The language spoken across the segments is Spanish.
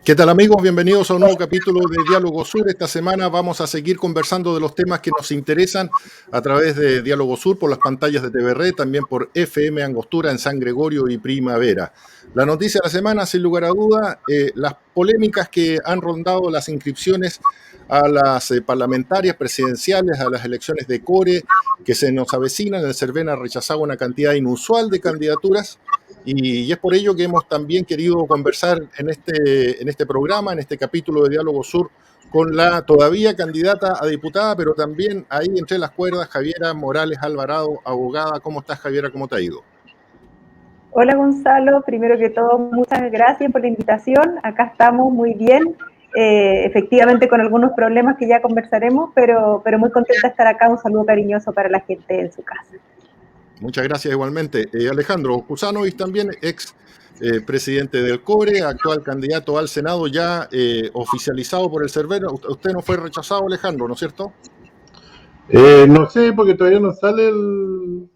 ¿Qué tal amigos? Bienvenidos a un nuevo capítulo de Diálogo Sur. Esta semana vamos a seguir conversando de los temas que nos interesan a través de Diálogo Sur por las pantallas de TVR, también por FM Angostura en San Gregorio y Primavera. La noticia de la semana, sin lugar a duda, las polémicas que han rondado las inscripciones a las parlamentarias presidenciales, a las elecciones de Core que se nos avecinan. El CERVEL ha rechazado una cantidad inusual de candidaturas. Y es por ello que hemos también querido conversar en este programa, en este capítulo de Diálogo Sur, con la todavía candidata a diputada, pero también ahí entre las cuerdas, Javiera Morales Alvarado, abogada. ¿Cómo estás, Javiera? ¿Cómo te ha ido? Hola Gonzalo, primero que todo muchas gracias por la invitación, acá estamos muy bien, efectivamente con algunos problemas que ya conversaremos, pero muy contenta de estar acá, un saludo cariñoso para la gente en su casa. Muchas gracias igualmente. Alejandro Cusanovic, también ex presidente del CORE, actual candidato al Senado, ya oficializado por el CERVEL. Usted no fue rechazado, Alejandro, ¿no es cierto? No sé, porque todavía no sale el...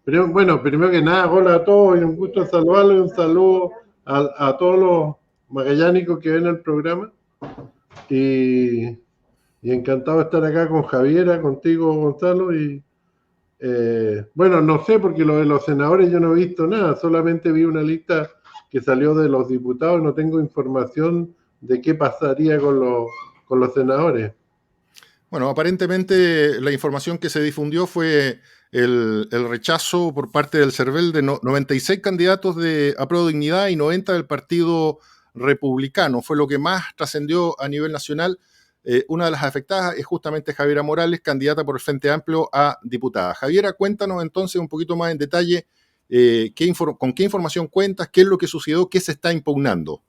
Pero, bueno, primero que nada, hola a todos y un gusto saludarlos y un saludo a todos los magallánicos que ven el programa. Y, y encantado de estar acá con Javiera, contigo, Gonzalo. Bueno, no sé, porque lo de los senadores yo no he visto nada, solamente vi una lista que salió de los diputados, no tengo información de qué pasaría con los senadores. Bueno, aparentemente la información que se difundió fue el rechazo por parte del CERVEL de 96 candidatos de Apruebo Dignidad y 90 del Partido Republicano. Fue lo que más trascendió a nivel nacional. Una de las afectadas es justamente Javiera Morales, candidata por el Frente Amplio a diputada. Javiera, cuéntanos entonces un poquito más en detalle con qué información cuentas, qué es lo que sucedió, qué se está impugnando.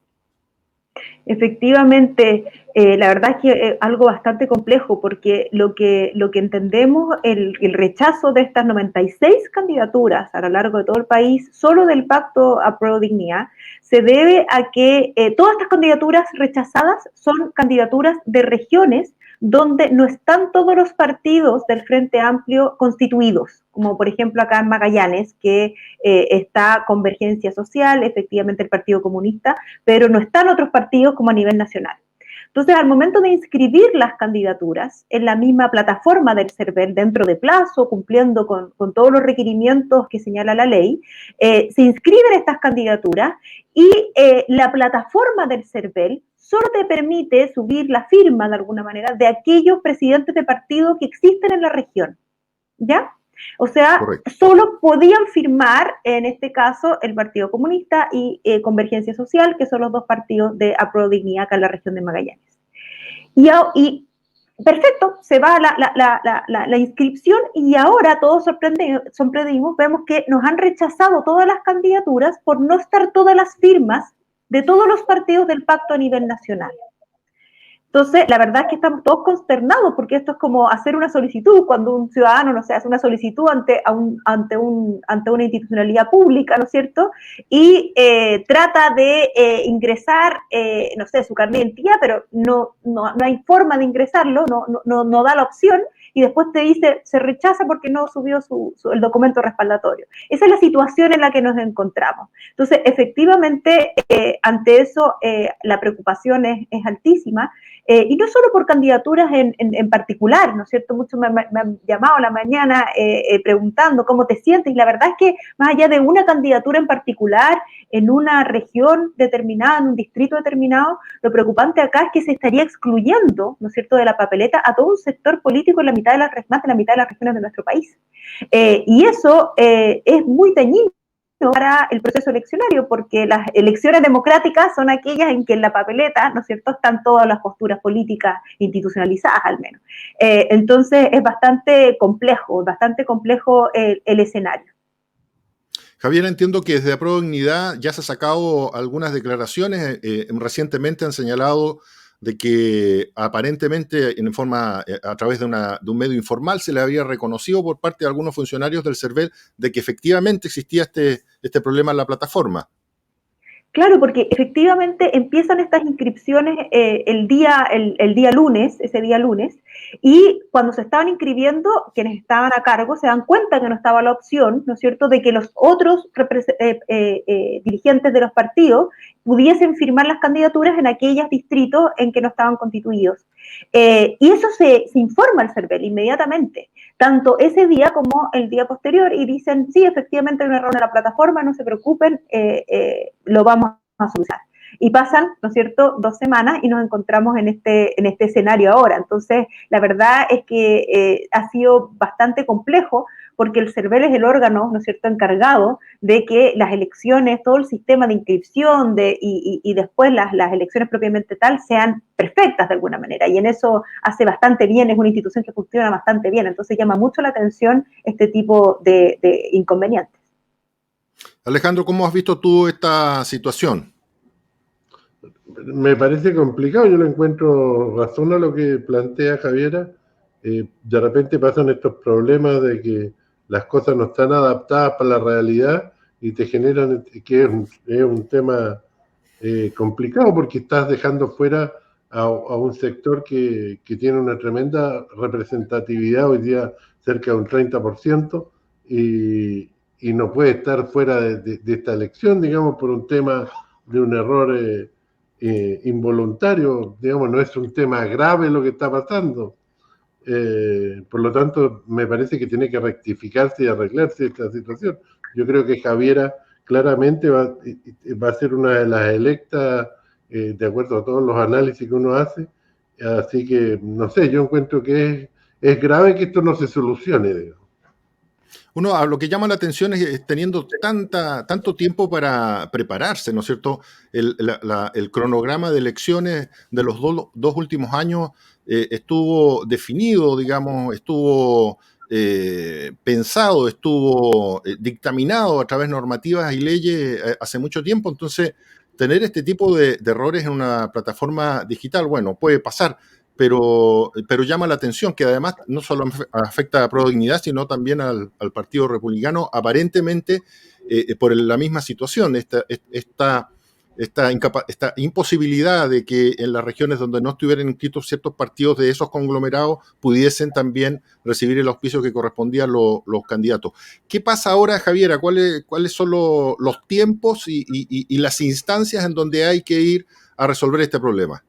Efectivamente, la verdad es que es algo bastante complejo porque lo que entendemos, el rechazo de estas 96 candidaturas a lo largo de todo el país, solo del Pacto Apruebo Dignidad, se debe a que todas estas candidaturas rechazadas son candidaturas de regiones donde no están todos los partidos del Frente Amplio constituidos, como por ejemplo acá en Magallanes, que está Convergencia Social, efectivamente el Partido Comunista, pero no están otros partidos como a nivel nacional. Entonces, al momento de inscribir las candidaturas en la misma plataforma del CERVEL, dentro de plazo, cumpliendo con todos los requerimientos que señala la ley, se inscriben estas candidaturas y la plataforma del CERVEL solo te permite subir la firma, de alguna manera, de aquellos presidentes de partido que existen en la región, ¿ya? O sea, Correcto. solo podían firmar, en este caso, el Partido Comunista y Convergencia Social, que son los dos partidos de Apruebo Dignidad acá en la región de Magallanes. Y perfecto, se va la inscripción y ahora todos sorprendimos, vemos que nos han rechazado todas las candidaturas por no estar todas las firmas de todos los partidos del pacto a nivel nacional. Entonces, la verdad es que estamos todos consternados porque esto es como hacer una solicitud cuando un ciudadano, no sé, hace una solicitud ante una institucionalidad pública, ¿no es cierto? Y trata de ingresar, no sé, su carnet de identidad, pero no hay forma de ingresarlo, no da la opción y después te dice, se rechaza porque no subió el documento respaldatorio. Esa es la situación en la que nos encontramos. Entonces, efectivamente, ante eso, la preocupación es altísima. Y no solo por candidaturas en particular, ¿no es cierto? Muchos me han llamado a la mañana preguntando cómo te sientes, y la verdad es que más allá de una candidatura en particular, en una región determinada, en un distrito determinado, lo preocupante acá es que se estaría excluyendo, ¿no es cierto?, de la papeleta a todo un sector político en más de la mitad de las regiones de nuestro país. Y eso es muy dañino para el proceso eleccionario, porque las elecciones democráticas son aquellas en que en la papeleta, ¿no es cierto?, están todas las posturas políticas institucionalizadas al menos. Entonces es bastante complejo el escenario. Javier, entiendo que desde Apruebo Dignidad ya se han sacado algunas declaraciones. Recientemente han señalado de que aparentemente a través de un medio informal se le había reconocido por parte de algunos funcionarios del CERVEL de que efectivamente existía este problema en la plataforma. Claro, porque efectivamente empiezan estas inscripciones el día lunes, ese día lunes, y cuando se estaban inscribiendo, quienes estaban a cargo se dan cuenta que no estaba la opción, ¿no es cierto?, de que los otros dirigentes de los partidos pudiesen firmar las candidaturas en aquellos distritos en que no estaban constituidos. Y eso se informa al CERVEL inmediatamente, tanto ese día como el día posterior, y dicen, sí, efectivamente hay un error en la plataforma, no se preocupen, lo vamos a solucionar. Y pasan, ¿no es cierto?, 2 semanas y nos encontramos en este escenario ahora. Entonces, la verdad es que ha sido bastante complejo porque el CERVEL es el órgano, ¿no es cierto?, encargado de que las elecciones, todo el sistema de inscripción y después las elecciones propiamente tal sean perfectas de alguna manera. Y en eso hace bastante bien, es una institución que funciona bastante bien. Entonces llama mucho la atención este tipo de inconvenientes. Alejandro, ¿cómo has visto tú esta situación? Me parece complicado, yo le encuentro razón a lo que plantea Javiera. De repente pasan estos problemas de que las cosas no están adaptadas para la realidad y te generan que es un tema complicado porque estás dejando fuera a un sector que tiene una tremenda representatividad, hoy día cerca de un 30%, y no puede estar fuera de esta elección, digamos, por un tema de un error involuntario, digamos, no es un tema grave lo que está pasando. Por lo tanto, me parece que tiene que rectificarse y arreglarse esta situación. Yo creo que Javiera claramente va a ser una de las electas, de acuerdo a todos los análisis que uno hace. Así que, no sé, yo encuentro que es grave que esto no se solucione, digamos. Uno, a lo que llama la atención es teniendo tanto tiempo para prepararse, ¿no es cierto? El cronograma de elecciones de los dos últimos años estuvo definido, digamos, estuvo pensado, estuvo dictaminado a través de normativas y leyes hace mucho tiempo. Entonces, tener este tipo de errores en una plataforma digital, bueno, puede pasar. Pero llama la atención que además no solo afecta a Prodignidad, sino también al Partido Republicano, aparentemente por la misma situación, esta imposibilidad de que en las regiones donde no estuvieran inscritos ciertos partidos de esos conglomerados pudiesen también recibir el auspicio que correspondía a los candidatos. ¿Qué pasa ahora, Javiera? ¿Cuáles son los tiempos y las instancias en donde hay que ir a resolver este problema?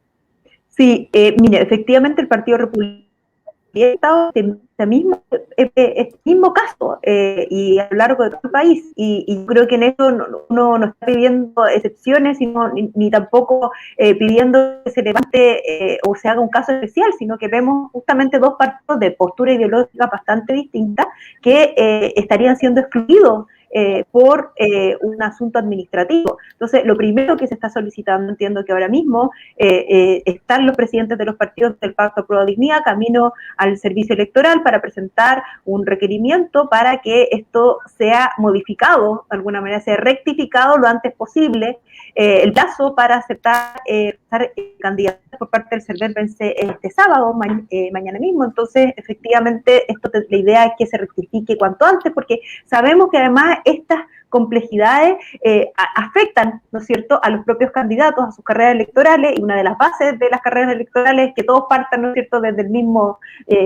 Sí, mire, efectivamente el Partido Republicano ha estado este mismo caso y a lo largo de todo el país. Y yo creo que en eso uno no está pidiendo excepciones, ni tampoco pidiendo que se levante o se haga un caso especial, sino que vemos justamente dos partidos de postura ideológica bastante distintas que estarían siendo excluidos por un asunto administrativo. Entonces, lo primero que se está solicitando, entiendo que ahora mismo están los presidentes de los partidos del Pacto Pro Dignidad camino al servicio electoral para presentar un requerimiento para que esto sea modificado, de alguna manera sea rectificado lo antes posible. El plazo para aceptar candidatos por parte del CERVEL vence este sábado, mañana mismo. Entonces, efectivamente, la idea es que se rectifique cuanto antes, porque sabemos que además estas complejidades afectan, ¿no es cierto?, a los propios candidatos, a sus carreras electorales, y una de las bases de las carreras electorales es que todos partan, ¿no es cierto?, desde el mismo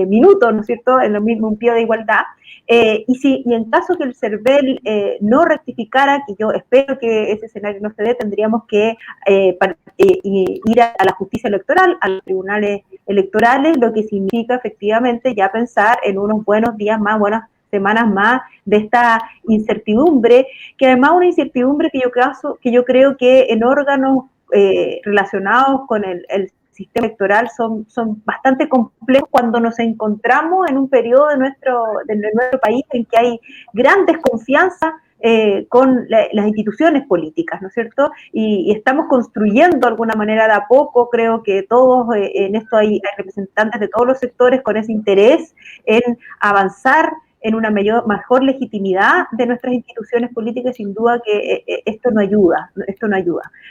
minuto, ¿no es cierto?, en un pie de igualdad. Y en caso que el CERVEL no rectificara, que yo espero que ese escenario no se dé, tendríamos que ir a la justicia electoral, a los tribunales electorales, lo que significa efectivamente ya pensar en unos buenos días más, buenas semanas más de esta incertidumbre, que además una incertidumbre que yo creo que en órganos relacionados con el sistema electoral son bastante complejos cuando nos encontramos en un periodo de nuestro país en que hay gran desconfianza con las instituciones políticas, ¿no es cierto? Y estamos construyendo de alguna manera de a poco, creo que todos en esto hay representantes de todos los sectores con ese interés en avanzar en una mejor legitimidad de nuestras instituciones políticas. Sin duda que esto no ayuda.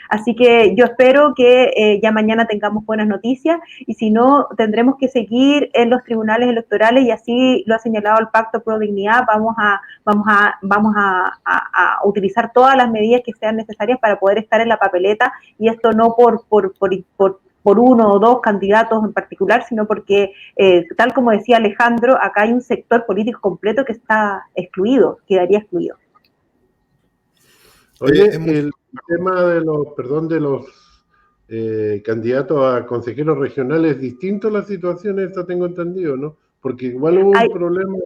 Así que yo espero que ya mañana tengamos buenas noticias, y si no, tendremos que seguir en los tribunales electorales, y así lo ha señalado el Pacto Pro Dignidad. Vamos a utilizar todas las medidas que sean necesarias para poder estar en la papeleta, y esto no por uno o dos candidatos en particular, sino porque, tal como decía Alejandro, acá hay un sector político completo que está excluido, quedaría excluido. Oye, el tema de los candidatos a consejeros regionales es distinto a la situación esta, tengo entendido, ¿no? Porque igual hubo un problema.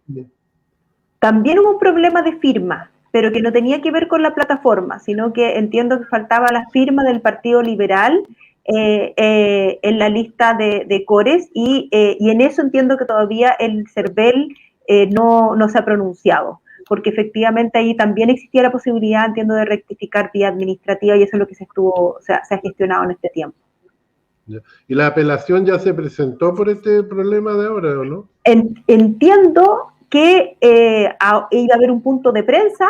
También hubo un problema de firma, pero que no tenía que ver con la plataforma, sino que entiendo que faltaba la firma del Partido Liberal en la lista de cores, y en eso entiendo que todavía el CERVEL no se ha pronunciado, porque efectivamente ahí también existía la posibilidad, entiendo, de rectificar vía administrativa, y eso es lo que se ha gestionado en este tiempo. ¿Y la apelación ya se presentó por este problema de ahora, o no? Entiendo que iba a haber un punto de prensa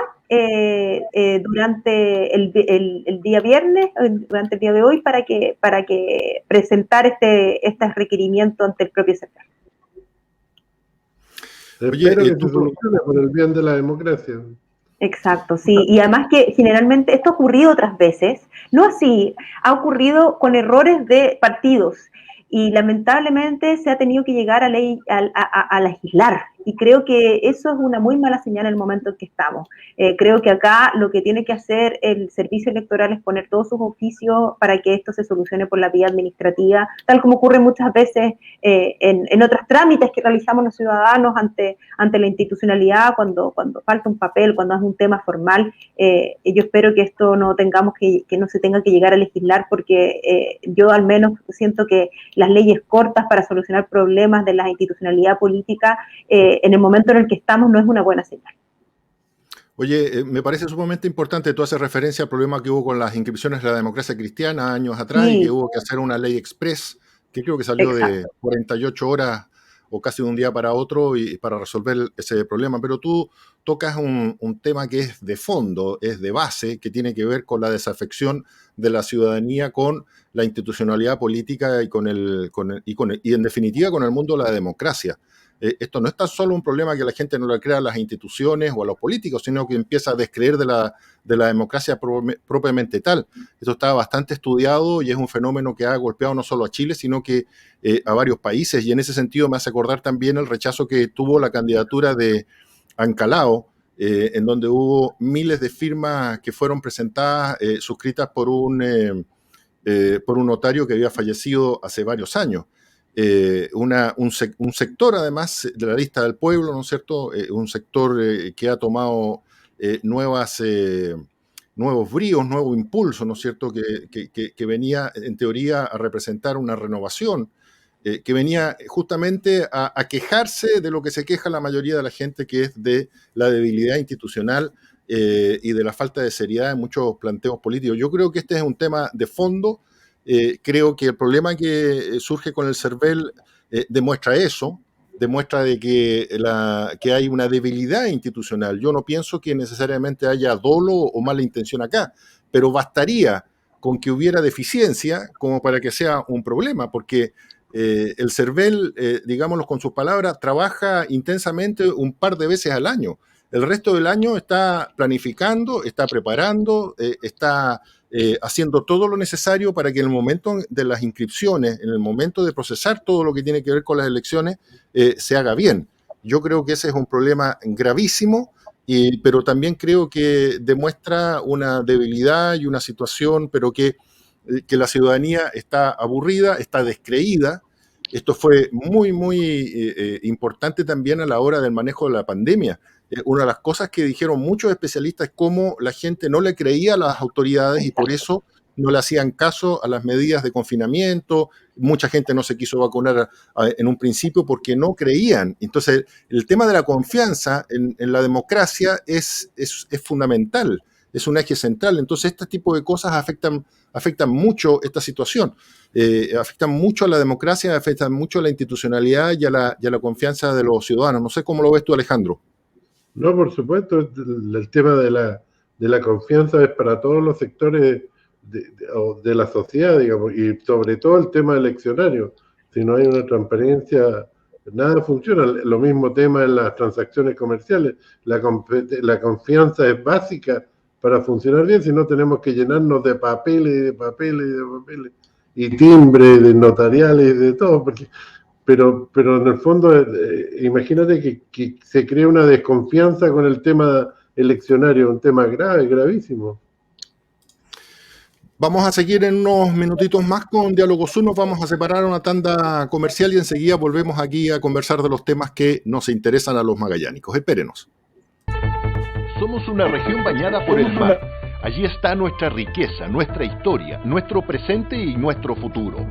durante el día viernes, durante el día de hoy, para que presentar este requerimiento ante el propio sector. Espero que se solucione por el bien de la democracia. Exacto, sí, y además que generalmente esto ha ocurrido otras veces, no así, ha ocurrido con errores de partidos, y lamentablemente se ha tenido que llegar a legislar, y creo que eso es una muy mala señal en el momento en que estamos. Creo que acá lo que tiene que hacer el servicio electoral es poner todos sus oficios para que esto se solucione por la vía administrativa, tal como ocurre muchas veces en otros trámites que realizamos los ciudadanos ante la institucionalidad, cuando falta un papel, cuando es un tema formal. Yo espero que esto no se tenga que llegar a legislar, porque yo al menos siento que las leyes cortas para solucionar problemas de la institucionalidad política en el momento en el que estamos no es una buena señal. Oye, me parece sumamente importante, tú haces referencia al problema que hubo con las inscripciones de la democracia cristiana años atrás, sí, y que hubo que hacer una ley express, que creo que salió Exacto. de 48 horas o casi de un día para otro y para resolver ese problema. Pero tú tocas un tema que es de fondo, es de base, que tiene que ver con la desafección de la ciudadanía con la institucionalidad política y en definitiva con el mundo de la democracia. Esto no es tan solo un problema que la gente no le crea a las instituciones o a los políticos, sino que empieza a descreer de la democracia propiamente tal. Esto está bastante estudiado y es un fenómeno que ha golpeado no solo a Chile, sino que a varios países. Y en ese sentido me hace acordar también el rechazo que tuvo la candidatura de Ancalao, en donde hubo miles de firmas que fueron presentadas, suscritas por un notario que había fallecido hace varios años. Un sector, además, de la lista del pueblo, ¿no es cierto? Un sector que ha tomado nuevos bríos, nuevo impulso, ¿no es cierto? Que venía, en teoría, a representar una renovación, que venía justamente a quejarse de lo que se queja la mayoría de la gente, que es de la debilidad institucional y de la falta de seriedad en muchos planteos políticos. Yo creo que este es un tema de fondo. Creo que el problema que surge con el CERVEL demuestra eso, demuestra de que hay una debilidad institucional. Yo no pienso que necesariamente haya dolo o mala intención acá, pero bastaría con que hubiera deficiencia como para que sea un problema, porque el CERVEL, digámoslo con sus palabras, trabaja intensamente un par de veces al año. El resto del año está planificando, está preparando, está haciendo todo lo necesario para que en el momento de las inscripciones, en el momento de procesar todo lo que tiene que ver con las elecciones, se haga bien. Yo creo que ese es un problema gravísimo, pero también creo que demuestra una debilidad y una situación, pero que la ciudadanía está aburrida, está descreída. Esto fue muy, muy importante también a la hora del manejo de la pandemia. Una de las cosas que dijeron muchos especialistas es cómo la gente no le creía a las autoridades y por eso no le hacían caso a las medidas de confinamiento. Mucha gente no se quiso vacunar en un principio porque no creían. Entonces, el tema de la confianza en la democracia es fundamental, es un eje central. Entonces, este tipo de cosas afectan mucho esta situación. Afectan mucho a la democracia, afectan mucho a la institucionalidad y a la confianza de los ciudadanos. No sé cómo lo ves tú, Alejandro. No, por supuesto, el tema de la confianza es para todos los sectores de la sociedad, digamos, y sobre todo el tema eleccionario. Si no hay una transparencia, nada funciona. Lo mismo tema en las transacciones comerciales. La confianza es básica para funcionar bien, si no tenemos que llenarnos de papeles y de papeles y de papeles, y timbres, de notariales y de todo, porque pero en el fondo, imagínate que se crea una desconfianza con el tema eleccionario, un tema grave, gravísimo. Vamos a seguir en unos minutitos más con Diálogo Sur, nos vamos a separar a una tanda comercial y enseguida volvemos aquí a conversar de los temas que nos interesan a los magallánicos. Espérenos. Somos una región bañada por el mar. Allí está nuestra riqueza, nuestra historia, nuestro presente y nuestro futuro.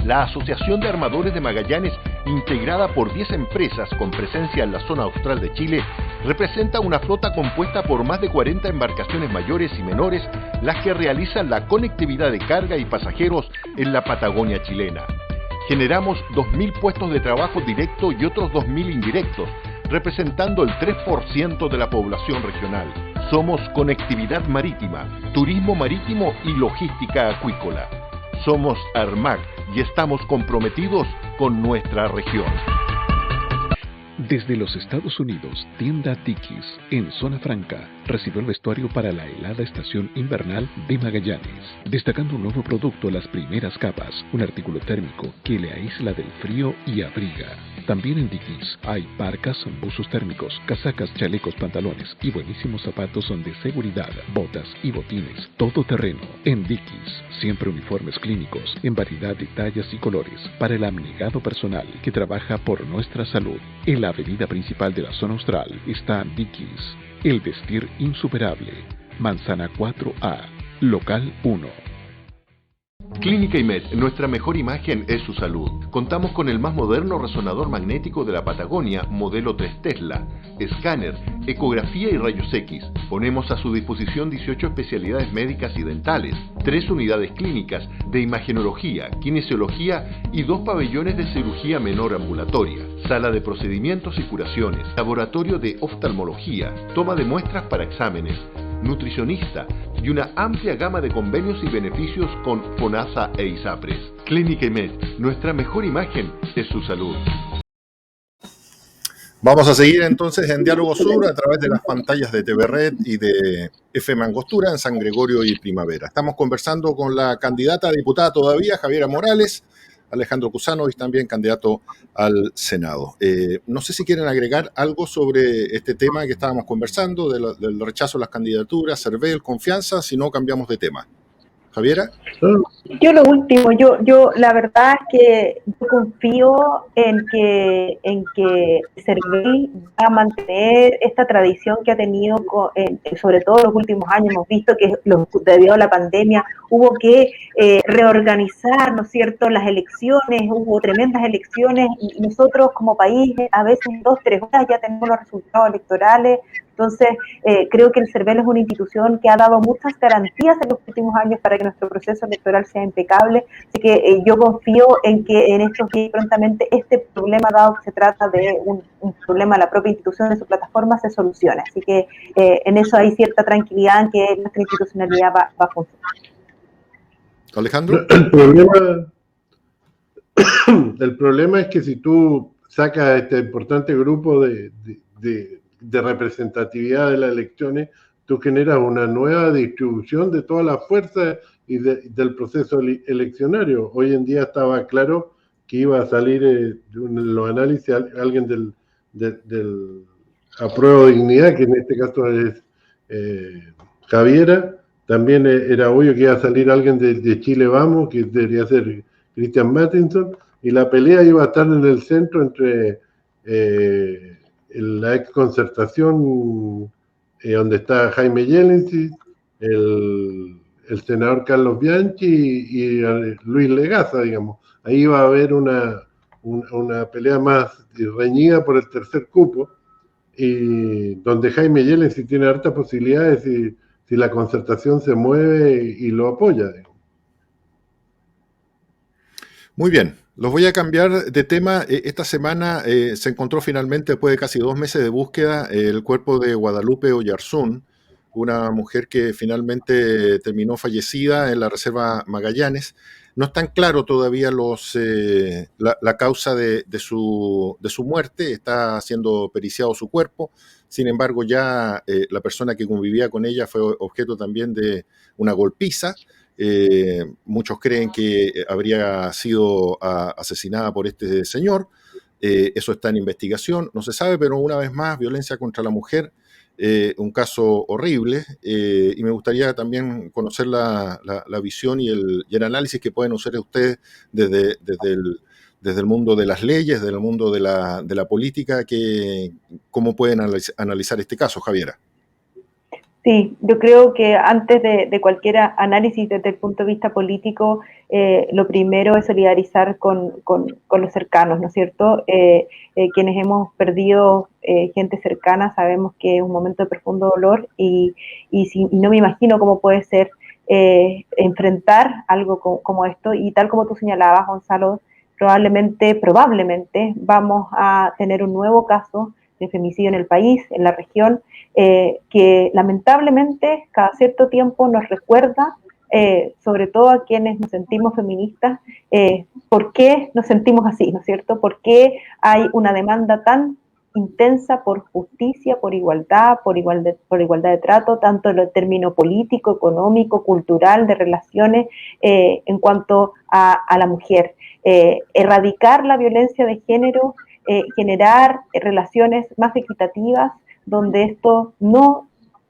La Asociación de Armadores de Magallanes, integrada por 10 empresas con presencia en la zona austral de Chile, representa una flota compuesta por más de 40 embarcaciones mayores y menores, las que realizan la conectividad de carga y pasajeros en la Patagonia chilena. Generamos 2.000 puestos de trabajo directo y otros 2.000 indirectos, representando el 3% de la población regional. Somos conectividad marítima, turismo marítimo y logística acuícola. Somos Armag y estamos comprometidos con nuestra región. Desde los Estados Unidos, tienda Tikis, en Zona Franca, recibió el vestuario para la helada estación invernal de Magallanes, destacando un nuevo producto, las primeras capas, un artículo térmico que le aísla del frío y abriga. También en Dickies hay parcas, buzos térmicos, casacas, chalecos, pantalones y buenísimos zapatos de seguridad, botas y botines, todo terreno. En Dickies, siempre uniformes clínicos, en variedad de tallas y colores, para el abnegado personal que trabaja por nuestra salud. En la avenida principal de la zona austral está Dickies, el vestir insuperable, Manzana 4A, local 1. Clínica IMED, nuestra mejor imagen es su salud. Contamos con el más moderno resonador magnético de la Patagonia, modelo 3 Tesla, escáner, ecografía y rayos X. Ponemos a su disposición 18 especialidades médicas y dentales, 3 unidades clínicas de imagenología, kinesiología y 2 pabellones de cirugía menor ambulatoria, sala de procedimientos y curaciones, laboratorio de oftalmología, toma de muestras para exámenes, nutricionista y una amplia gama de convenios y beneficios con FONASA e ISAPRES. Clínica IMED, nuestra mejor imagen es su salud. Vamos a seguir entonces en Diálogo Sur a través de las pantallas de TV Red y de FM Angostura en San Gregorio y Primavera. Estamos conversando con la candidata a diputada todavía, Javiera Morales, Alejandro Cusanovich, también candidato al Senado. No sé si quieren agregar algo sobre este tema que estábamos conversando, del rechazo a las candidaturas, CERVEL, confianza, si no cambiamos de tema. Javiera. Yo lo último, yo la verdad es que yo confío en que CERVEL va a mantener esta tradición que ha tenido, sobre todo en los últimos años. Hemos visto que debido a la pandemia hubo que reorganizar, ¿no es cierto?, las elecciones, hubo tremendas elecciones y nosotros como país a veces en 2-3 horas ya tenemos los resultados electorales. Entonces, creo que el CERVEL es una institución que ha dado muchas garantías en los últimos años para que nuestro proceso electoral sea impecable. Así que yo confío en que en estos días prontamente este problema, dado que se trata de un problema de la propia institución, de su plataforma, se solucione. Así que en eso hay cierta tranquilidad en que nuestra institucionalidad va a funcionar. Alejandro. El problema es que si tú sacas este importante grupo de representatividad de las elecciones, tú generas una nueva distribución de todas las fuerzas y del proceso eleccionario. Hoy en día estaba claro que iba a salir en los análisis alguien del Apruebo Dignidad, que en este caso es Javiera. También era obvio que iba a salir alguien de Chile Vamos, que debería ser Christian Mattinson, y la pelea iba a estar en el centro entre la ex concertación, donde está Jaime Yelensi, el senador Carlos Bianchi y Luis Legaza, digamos. Ahí va a haber una pelea más reñida por el tercer cupo, y donde Jaime Yelensi tiene hartas posibilidades si la concertación se mueve y lo apoya, digamos. Muy bien. Los voy a cambiar de tema. Esta semana se encontró finalmente, después de casi 2 meses de búsqueda, el cuerpo de Guadalupe Oyarzún, una mujer que finalmente terminó fallecida en la Reserva Magallanes. No están claro todavía la causa de su muerte, está siendo periciado su cuerpo. Sin embargo, ya la persona que convivía con ella fue objeto también de una golpiza. Muchos creen que habría sido asesinada por este señor. Eso está en investigación, no se sabe, pero una vez más, violencia contra la mujer, un caso horrible. Y me gustaría también conocer la visión y el análisis que pueden hacer ustedes desde el mundo de las leyes, desde el mundo de la política, cómo pueden analizar este caso, Javiera. Sí, yo creo que antes de cualquier análisis desde el punto de vista político, lo primero es solidarizar con los cercanos, ¿no es cierto? Quienes hemos perdido gente cercana sabemos que es un momento de profundo dolor y no me imagino cómo puede ser enfrentar algo como esto, y tal como tú señalabas, Gonzalo, probablemente vamos a tener un nuevo caso de femicidio en el país, en la región, que lamentablemente cada cierto tiempo nos recuerda, sobre todo a quienes nos sentimos feministas, por qué nos sentimos así, ¿no es cierto? ¿Por qué hay una demanda tan intensa por justicia, por igualdad de trato, tanto en el término político, económico, cultural, de relaciones, en cuanto a la mujer? Erradicar la violencia de género, generar relaciones más equitativas, donde esto no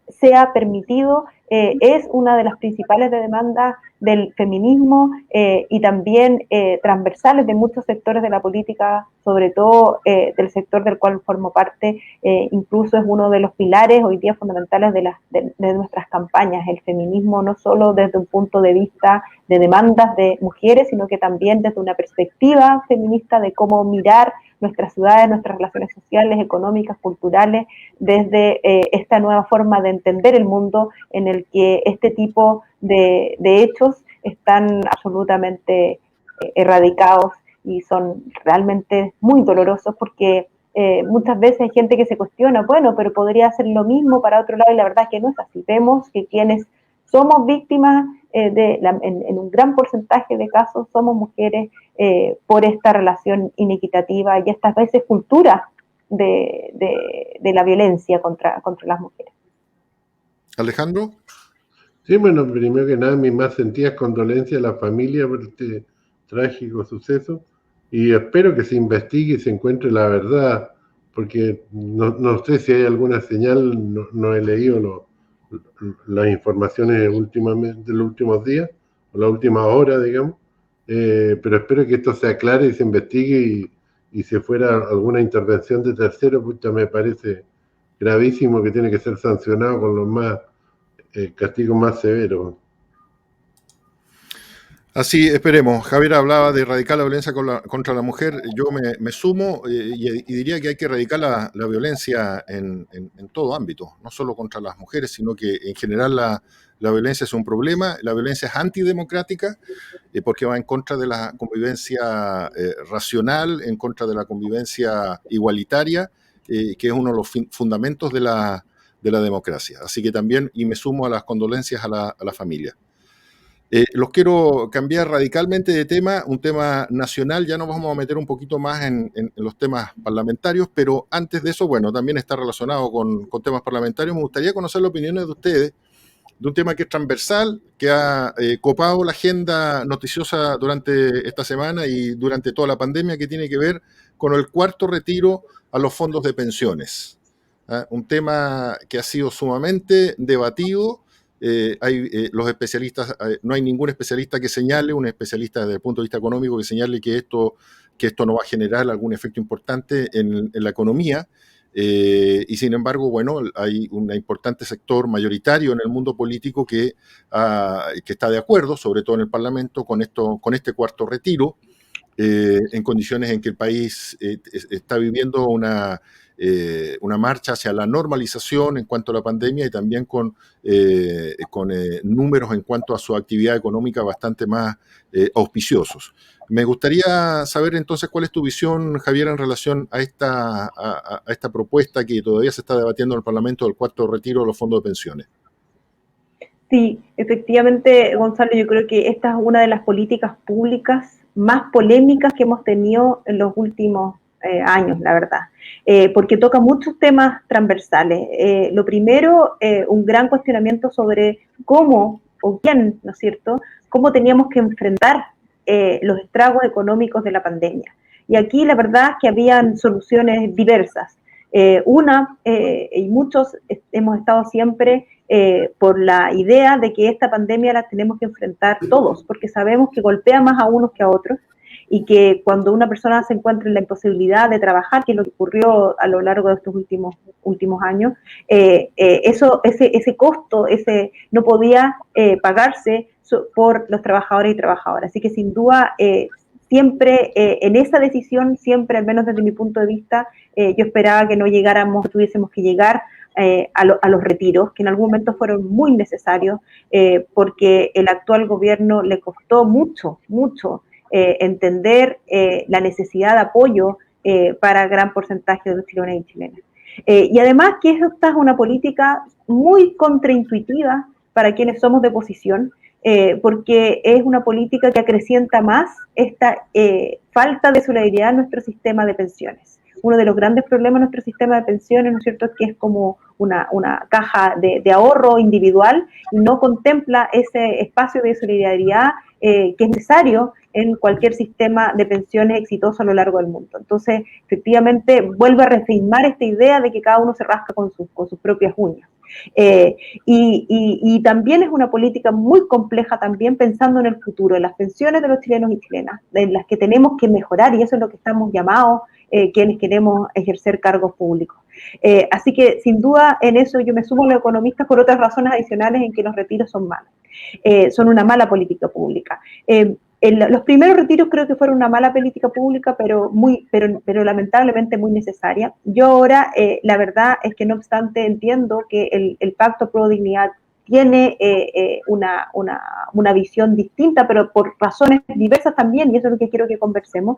sea permitido, es una de las principales demandas del feminismo, y también transversales de muchos sectores de la política, sobre todo del sector del cual formo parte. Incluso es uno de los pilares hoy día fundamentales de nuestras campañas, el feminismo, no solo desde un punto de vista de demandas de mujeres, sino que también desde una perspectiva feminista de cómo mirar nuestras ciudades, nuestras relaciones sociales, económicas, culturales, desde esta nueva forma de entender el mundo, en el que este tipo de hechos están absolutamente erradicados y son realmente muy dolorosos, porque muchas veces hay gente que se cuestiona, bueno, pero podría hacer lo mismo para otro lado, y la verdad es que no es así. Vemos que quienes somos víctimas en un gran porcentaje de casos somos mujeres, por esta relación inequitativa y estas veces cultura de la violencia contra las mujeres. Alejandro. Sí, bueno, primero que nada, mis más sentidas condolencias a la familia por este trágico suceso, y espero que se investigue y se encuentre la verdad, porque no sé si hay alguna señal, no he leído las informaciones últimamente, de los últimos días, o la última hora, digamos, pero espero que esto se aclare y se investigue, y si fuera alguna intervención de terceros, pues me parece gravísimo, que tiene que ser sancionado con los más castigos más severos. Así esperemos. Javier hablaba de erradicar la violencia contra la mujer. Yo me sumo, y diría que hay que erradicar la violencia en todo ámbito, no solo contra las mujeres, sino que en general la violencia es un problema. La violencia es antidemocrática, porque va en contra de la convivencia racional, en contra de la convivencia igualitaria, que es uno de los fundamentos de la democracia. Así que también, y me sumo a las condolencias a la familia. Los quiero cambiar radicalmente de tema, un tema nacional. Ya nos vamos a meter un poquito más en los temas parlamentarios, pero antes de eso, bueno, también está relacionado con temas parlamentarios. Me gustaría conocer las opiniones de ustedes de un tema que es transversal, que ha copado la agenda noticiosa durante esta semana y durante toda la pandemia, que tiene que ver con el cuarto retiro a los fondos de pensiones. Un tema que ha sido sumamente debatido. Los especialistas, no hay ningún especialista que señale, un especialista desde el punto de vista económico que señale que esto no va a generar algún efecto importante en la economía, y sin embargo, bueno, hay un importante sector mayoritario en el mundo político que está de acuerdo, sobre todo en el Parlamento, con este cuarto retiro. en condiciones en que el país está viviendo una marcha hacia la normalización en cuanto a la pandemia y también con números en cuanto a su actividad económica bastante más auspiciosos. Me gustaría saber entonces cuál es tu visión, Javier, en relación a esta propuesta que todavía se está debatiendo en el Parlamento del cuarto retiro de los fondos de pensiones. Sí, efectivamente, Gonzalo, yo creo que esta es una de las políticas públicas más polémicas que hemos tenido en los últimos años, la verdad, porque toca muchos temas transversales. Lo primero, un gran cuestionamiento sobre cómo o quién, ¿no es cierto?, cómo teníamos que enfrentar los estragos económicos de la pandemia. Y aquí la verdad es que habían soluciones diversas. Y muchos hemos estado siempre por la idea de que esta pandemia la tenemos que enfrentar todos, porque sabemos que golpea más a unos que a otros, y que cuando una persona se encuentra en la imposibilidad de trabajar, que es lo que ocurrió a lo largo de estos últimos años, ese costo no podía pagarse por los trabajadores y trabajadoras. Así que sin duda, siempre en esa decisión, siempre, al menos desde mi punto de vista, yo esperaba que no tuviésemos que llegar a los retiros, que en algún momento fueron muy necesarios, porque el actual gobierno le costó mucho entender la necesidad de apoyo para gran porcentaje de los chilenos y chilenas. Y además que esta es una política muy contraintuitiva para quienes somos de oposición, porque es una política que acrecienta más esta falta de solidaridad en nuestro sistema de pensiones. Uno de los grandes problemas de nuestro sistema de pensiones, ¿no es cierto?, es que es como una caja de ahorro individual y no contempla ese espacio de solidaridad que es necesario en cualquier sistema de pensiones exitoso a lo largo del mundo. Entonces, efectivamente, vuelve a reafirmar esta idea de que cada uno se rasca con sus propias uñas. Y también es una política muy compleja también pensando en el futuro, en las pensiones de los chilenos y chilenas, en las que tenemos que mejorar, y eso es lo que estamos llamados quienes queremos ejercer cargos públicos. Así que sin duda en eso yo me sumo a los economistas por otras razones adicionales en que los retiros son malos, son una mala política pública. Los primeros retiros creo que fueron una mala política pública, pero lamentablemente muy necesaria. Yo ahora, la verdad es que no obstante entiendo que el Pacto Pro Dignidad tiene una visión distinta, pero por razones diversas también, y eso es lo que quiero que conversemos.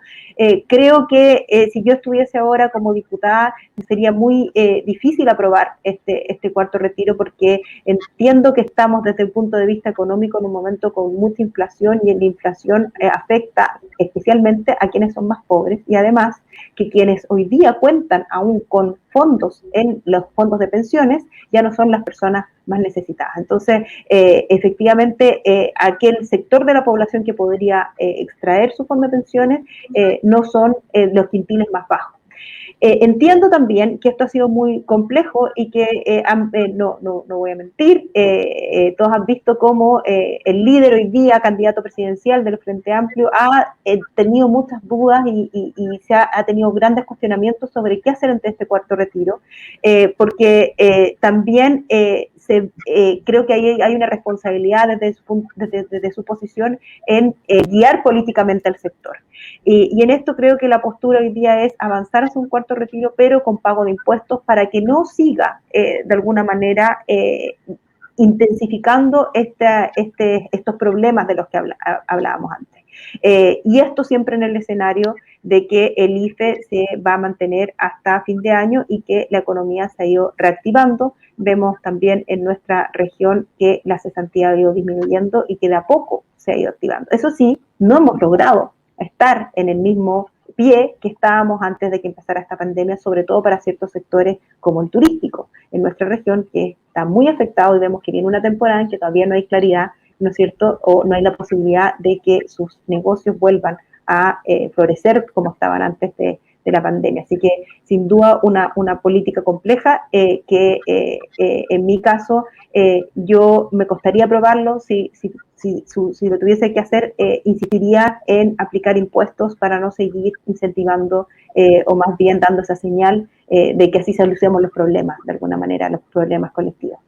Creo que si yo estuviese ahora como diputada, sería muy difícil aprobar este cuarto retiro, porque entiendo que estamos desde el punto de vista económico en un momento con mucha inflación, y la inflación afecta especialmente a quienes son más pobres, y además que quienes hoy día cuentan aún con fondos en los fondos de pensiones ya no son las personas más necesitadas. Entonces, efectivamente, aquel sector de la población que podría extraer su fondo de pensiones no son los quintiles más bajos. Entiendo también que esto ha sido muy complejo y que no voy a mentir, todos han visto cómo el líder hoy día, candidato presidencial del Frente Amplio, ha tenido muchas dudas y ha tenido grandes cuestionamientos sobre qué hacer ante este cuarto retiro, porque también creo que hay una responsabilidad desde su posición en guiar políticamente al sector. Y en esto creo que la postura hoy día es avanzar hacia un cuarto retiro, pero con pago de impuestos, para que no siga de alguna manera intensificando estos problemas de los que hablábamos antes. Y esto siempre en el escenario de que el IFE se va a mantener hasta fin de año y que la economía se ha ido reactivando. Vemos también en nuestra región que la cesantía ha ido disminuyendo y que de a poco se ha ido activando. Eso sí, no hemos logrado estar en el mismo pie que estábamos antes de que empezara esta pandemia, sobre todo para ciertos sectores como el turístico en nuestra región, que está muy afectado, y vemos que viene una temporada en que todavía no hay claridad, ¿no es cierto?, o no hay la posibilidad de que sus negocios vuelvan a florecer como estaban antes de la pandemia. Así que, sin duda, una política compleja que en mi caso yo me costaría aprobarlo. Si lo tuviese que hacer, insistiría en aplicar impuestos para no seguir incentivando o más bien dando esa señal de que así solucionemos los problemas, de alguna manera, los problemas colectivos.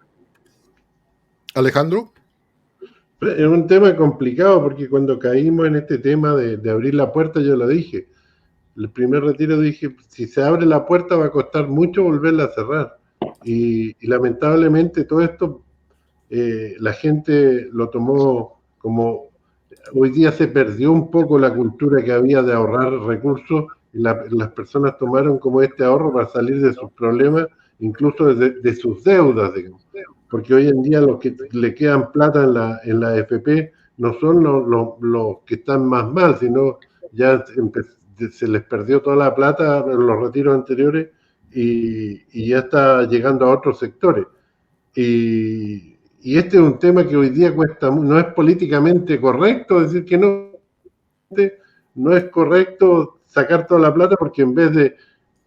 Alejandro. Es un tema complicado porque cuando caímos en este tema de abrir la puerta, yo lo dije. El primer retiro dije, si se abre la puerta va a costar mucho volverla a cerrar. Y lamentablemente todo esto la gente lo tomó como... Hoy día se perdió un poco la cultura que había de ahorrar recursos y las personas tomaron como este ahorro para salir de sus problemas, incluso de sus deudas, digamos. Porque hoy en día los que le quedan plata en la FP no son los que están más mal, sino ya se les perdió toda la plata en los retiros anteriores y ya está llegando a otros sectores. Y este es un tema que hoy día cuesta, no es políticamente correcto decir que no es correcto sacar toda la plata porque en vez de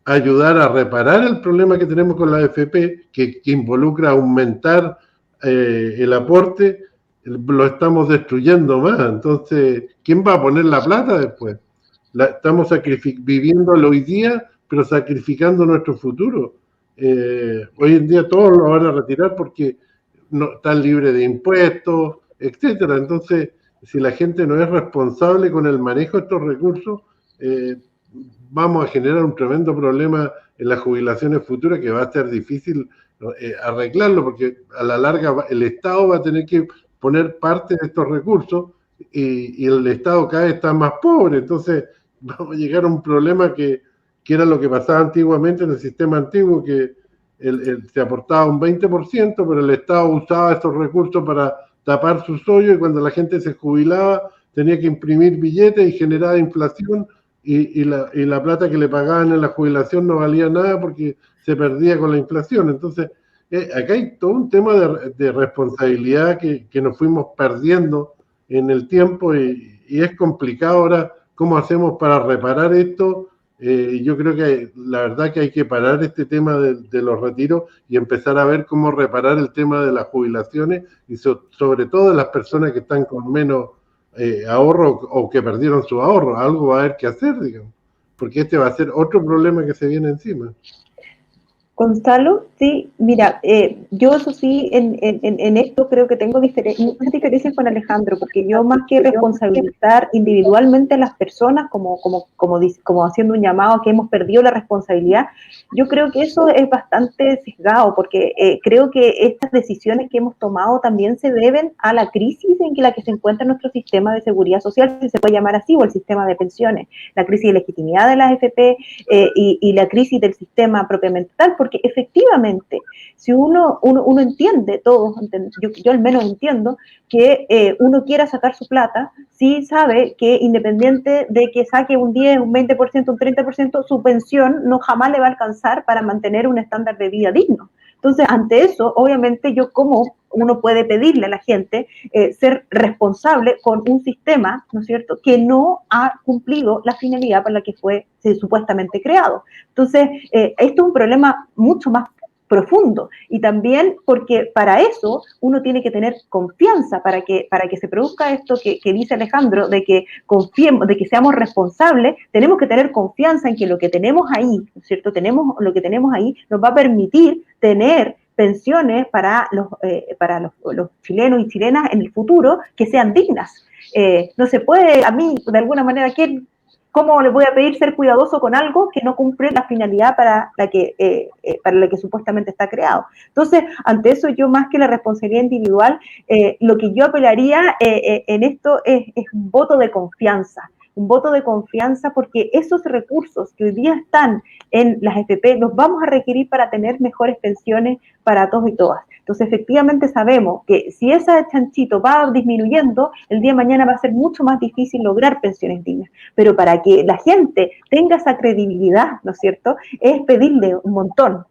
ayudar a reparar el problema que tenemos con la AFP, que involucra aumentar el aporte, lo estamos destruyendo más. Entonces, ¿quién va a poner la plata después? Estamos viviéndolo hoy día, pero sacrificando nuestro futuro. Hoy en día todos lo van a retirar porque no están libres de impuestos, etcétera. Entonces, si la gente no es responsable con el manejo de estos recursos, vamos a generar un tremendo problema en las jubilaciones futuras que va a ser difícil arreglarlo, porque a la larga el Estado va a tener que poner parte de estos recursos y el Estado cada vez está más pobre. Entonces, vamos a llegar a un problema que era lo que pasaba antiguamente en el sistema antiguo, que se aportaba un 20%, pero el Estado usaba estos recursos para tapar sus hoyos y cuando la gente se jubilaba tenía que imprimir billetes y generaba inflación y la plata que le pagaban en la jubilación no valía nada porque se perdía con la inflación. Entonces, acá hay todo un tema de responsabilidad que nos fuimos perdiendo en el tiempo y es complicado ahora cómo hacemos para reparar esto. Yo creo que la verdad que hay que parar este tema de los retiros y empezar a ver cómo reparar el tema de las jubilaciones y sobre todo de las personas que están con menos ahorro o que perdieron su ahorro. Algo va a haber que hacer, digamos, porque este va a ser otro problema que se viene encima. Gonzalo, sí, mira, yo eso sí, en esto creo que tengo muchas diferencias con Alejandro, porque yo más que responsabilizar individualmente a las personas, como haciendo un llamado a que hemos perdido la responsabilidad, yo creo que eso es bastante sesgado, porque creo que estas decisiones que hemos tomado también se deben a la crisis en la que se encuentra nuestro sistema de seguridad social, si se puede llamar así, o el sistema de pensiones, la crisis de legitimidad de las AFP y la crisis del sistema propiamente tal, porque efectivamente, si uno entiende, todos, yo al menos entiendo, que uno quiera sacar su plata, sí sabe que independiente de que saque un 10, un 20%, un 30%, su pensión no jamás le va a alcanzar para mantener un estándar de vida digno. Entonces, ante eso, obviamente, como uno puede pedirle a la gente ser responsable con un sistema, ¿no es cierto?, que no ha cumplido la finalidad para la que fue supuestamente creado. Entonces, esto es un problema mucho más profundo y también porque para eso uno tiene que tener confianza para que se produzca esto que dice Alejandro, de que confiemos, de que seamos responsables, tenemos que tener confianza en que lo que tenemos ahí, ¿no es cierto? Lo que tenemos ahí nos va a permitir tener pensiones para los chilenos y chilenas en el futuro que sean dignas. No se puede, a mí, de alguna manera, ¿cómo le voy a pedir ser cuidadoso con algo que no cumple la finalidad para la que supuestamente está creado? Entonces, ante eso, yo más que la responsabilidad individual, lo que yo apelaría en esto es un voto de confianza. Un voto de confianza porque esos recursos que hoy día están en las FP los vamos a requerir para tener mejores pensiones para todos y todas. Entonces, efectivamente sabemos que si ese chanchito va disminuyendo, el día de mañana va a ser mucho más difícil lograr pensiones dignas. Pero para que la gente tenga esa credibilidad, ¿no es cierto?, es pedirle un montón.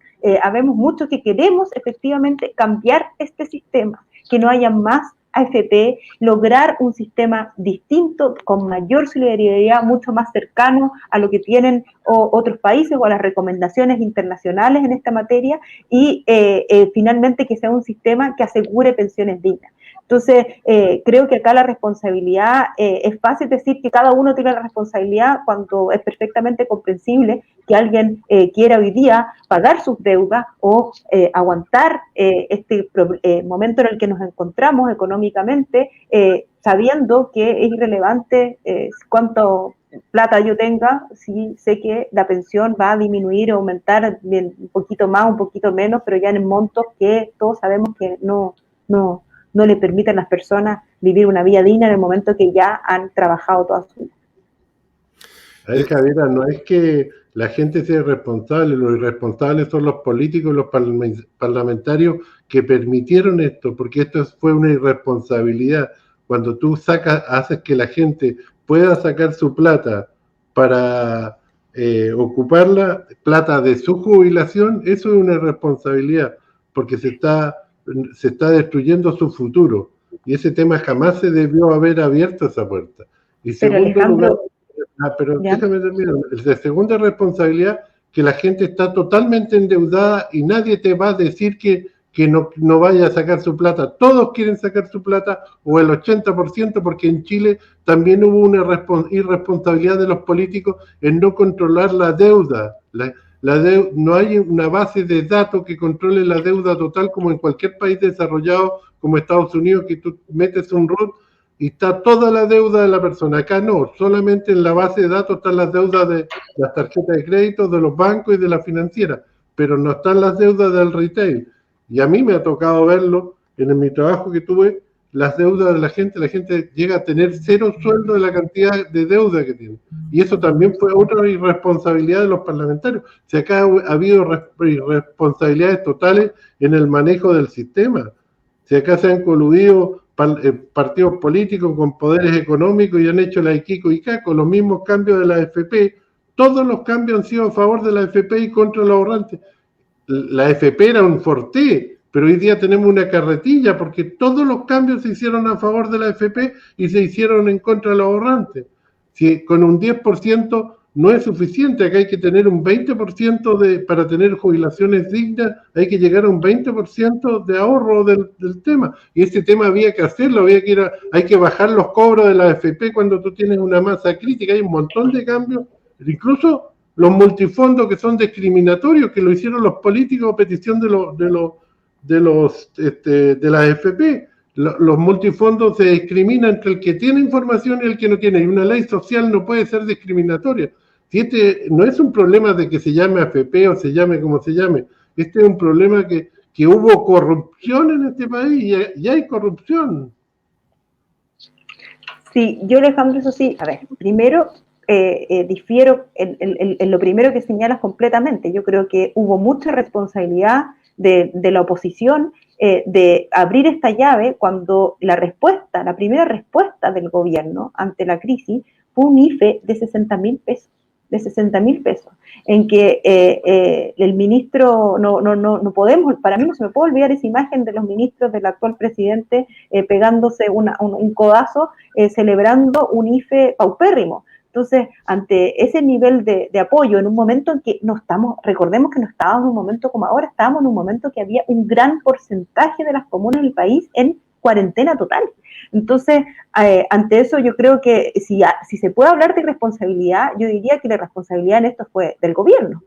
Habemos muchos que queremos efectivamente cambiar este sistema, que no haya más AFP, lograr un sistema distinto, con mayor solidaridad, mucho más cercano a lo que tienen otros países o a las recomendaciones internacionales en esta materia y finalmente que sea un sistema que asegure pensiones dignas. Entonces, creo que acá la responsabilidad, es fácil decir que cada uno tiene la responsabilidad cuando es perfectamente comprensible que alguien quiera hoy día pagar sus deudas o aguantar este momento en el que nos encontramos económicamente económicamente, sabiendo que es irrelevante cuánto plata yo tenga, si sé que la pensión va a disminuir o aumentar un poquito más, un poquito menos, pero ya en montos que todos sabemos que no le permiten a las personas vivir una vida digna en el momento que ya han trabajado toda su vida. A ver, Javiera, no es que la gente sea irresponsable, los irresponsables son los políticos y los parlamentarios que permitieron esto, porque esto fue una irresponsabilidad. Cuando tú haces que la gente pueda sacar su plata para ocuparla, plata de su jubilación, eso es una irresponsabilidad, porque se está destruyendo su futuro. Y ese tema jamás se debió haber abierto esa puerta. Y segundo lugar, pero ¿ya? déjame terminar. La segunda responsabilidad, que la gente está totalmente endeudada y nadie te va a decir que no vaya a sacar su plata. Todos quieren sacar su plata, o el 80%, porque en Chile también hubo una irresponsabilidad de los políticos en no controlar la deuda. No hay una base de datos que controle la deuda total como en cualquier país desarrollado como Estados Unidos, que tú metes un RUT y está toda la deuda de la persona. Acá no, solamente en la base de datos están las deudas de las tarjetas de crédito, de los bancos y de la financiera, pero no están las deudas del retail. Y a mí me ha tocado verlo en mi trabajo que tuve, las deudas de la gente llega a tener 0 sueldo de la cantidad de deuda que tiene. Y eso también fue otra irresponsabilidad de los parlamentarios. Si acá ha habido irresponsabilidades totales en el manejo del sistema. Si acá se han coludido partidos políticos con poderes económicos y han hecho la Iquico y Caco, los mismos cambios de la AFP, todos los cambios han sido a favor de la AFP y contra los ahorrantes. La AFP era un forté, pero hoy día tenemos una carretilla porque todos los cambios se hicieron a favor de la AFP y se hicieron en contra de los ahorrantes. Si con un 10% no es suficiente, acá hay que tener un 20% para tener jubilaciones dignas, hay que llegar a un 20% de ahorro del tema. Y ese tema había que hacerlo, hay que bajar los cobros de la AFP cuando tú tienes una masa crítica, hay un montón de cambios, incluso los multifondos que son discriminatorios, que lo hicieron los políticos a petición de la AFP. Los multifondos se discriminan entre el que tiene información y el que no tiene, y una ley social no puede ser discriminatoria. Si no es un problema de que se llame AFP o se llame como se llame, este es un problema que hubo corrupción en este país y hay corrupción. Sí, yo, Alejandro, eso sí, a ver, primero difiero en lo primero que señalas completamente. Yo creo que hubo mucha responsabilidad de la oposición de abrir esta llave cuando la primera respuesta del gobierno ante la crisis fue un IFE de 60.000 pesos. De 60.000 pesos, en que el ministro, no podemos, para mí no se me puede olvidar esa imagen de los ministros del actual presidente pegándose un codazo, celebrando un IFE paupérrimo. Entonces, ante ese nivel de apoyo, en un momento en que recordemos que no estábamos en un momento como ahora, estábamos en un momento que había un gran porcentaje de las comunas del país en cuarentena total. Entonces, ante eso yo creo que si se puede hablar de irresponsabilidad, yo diría que la responsabilidad en esto fue del gobierno.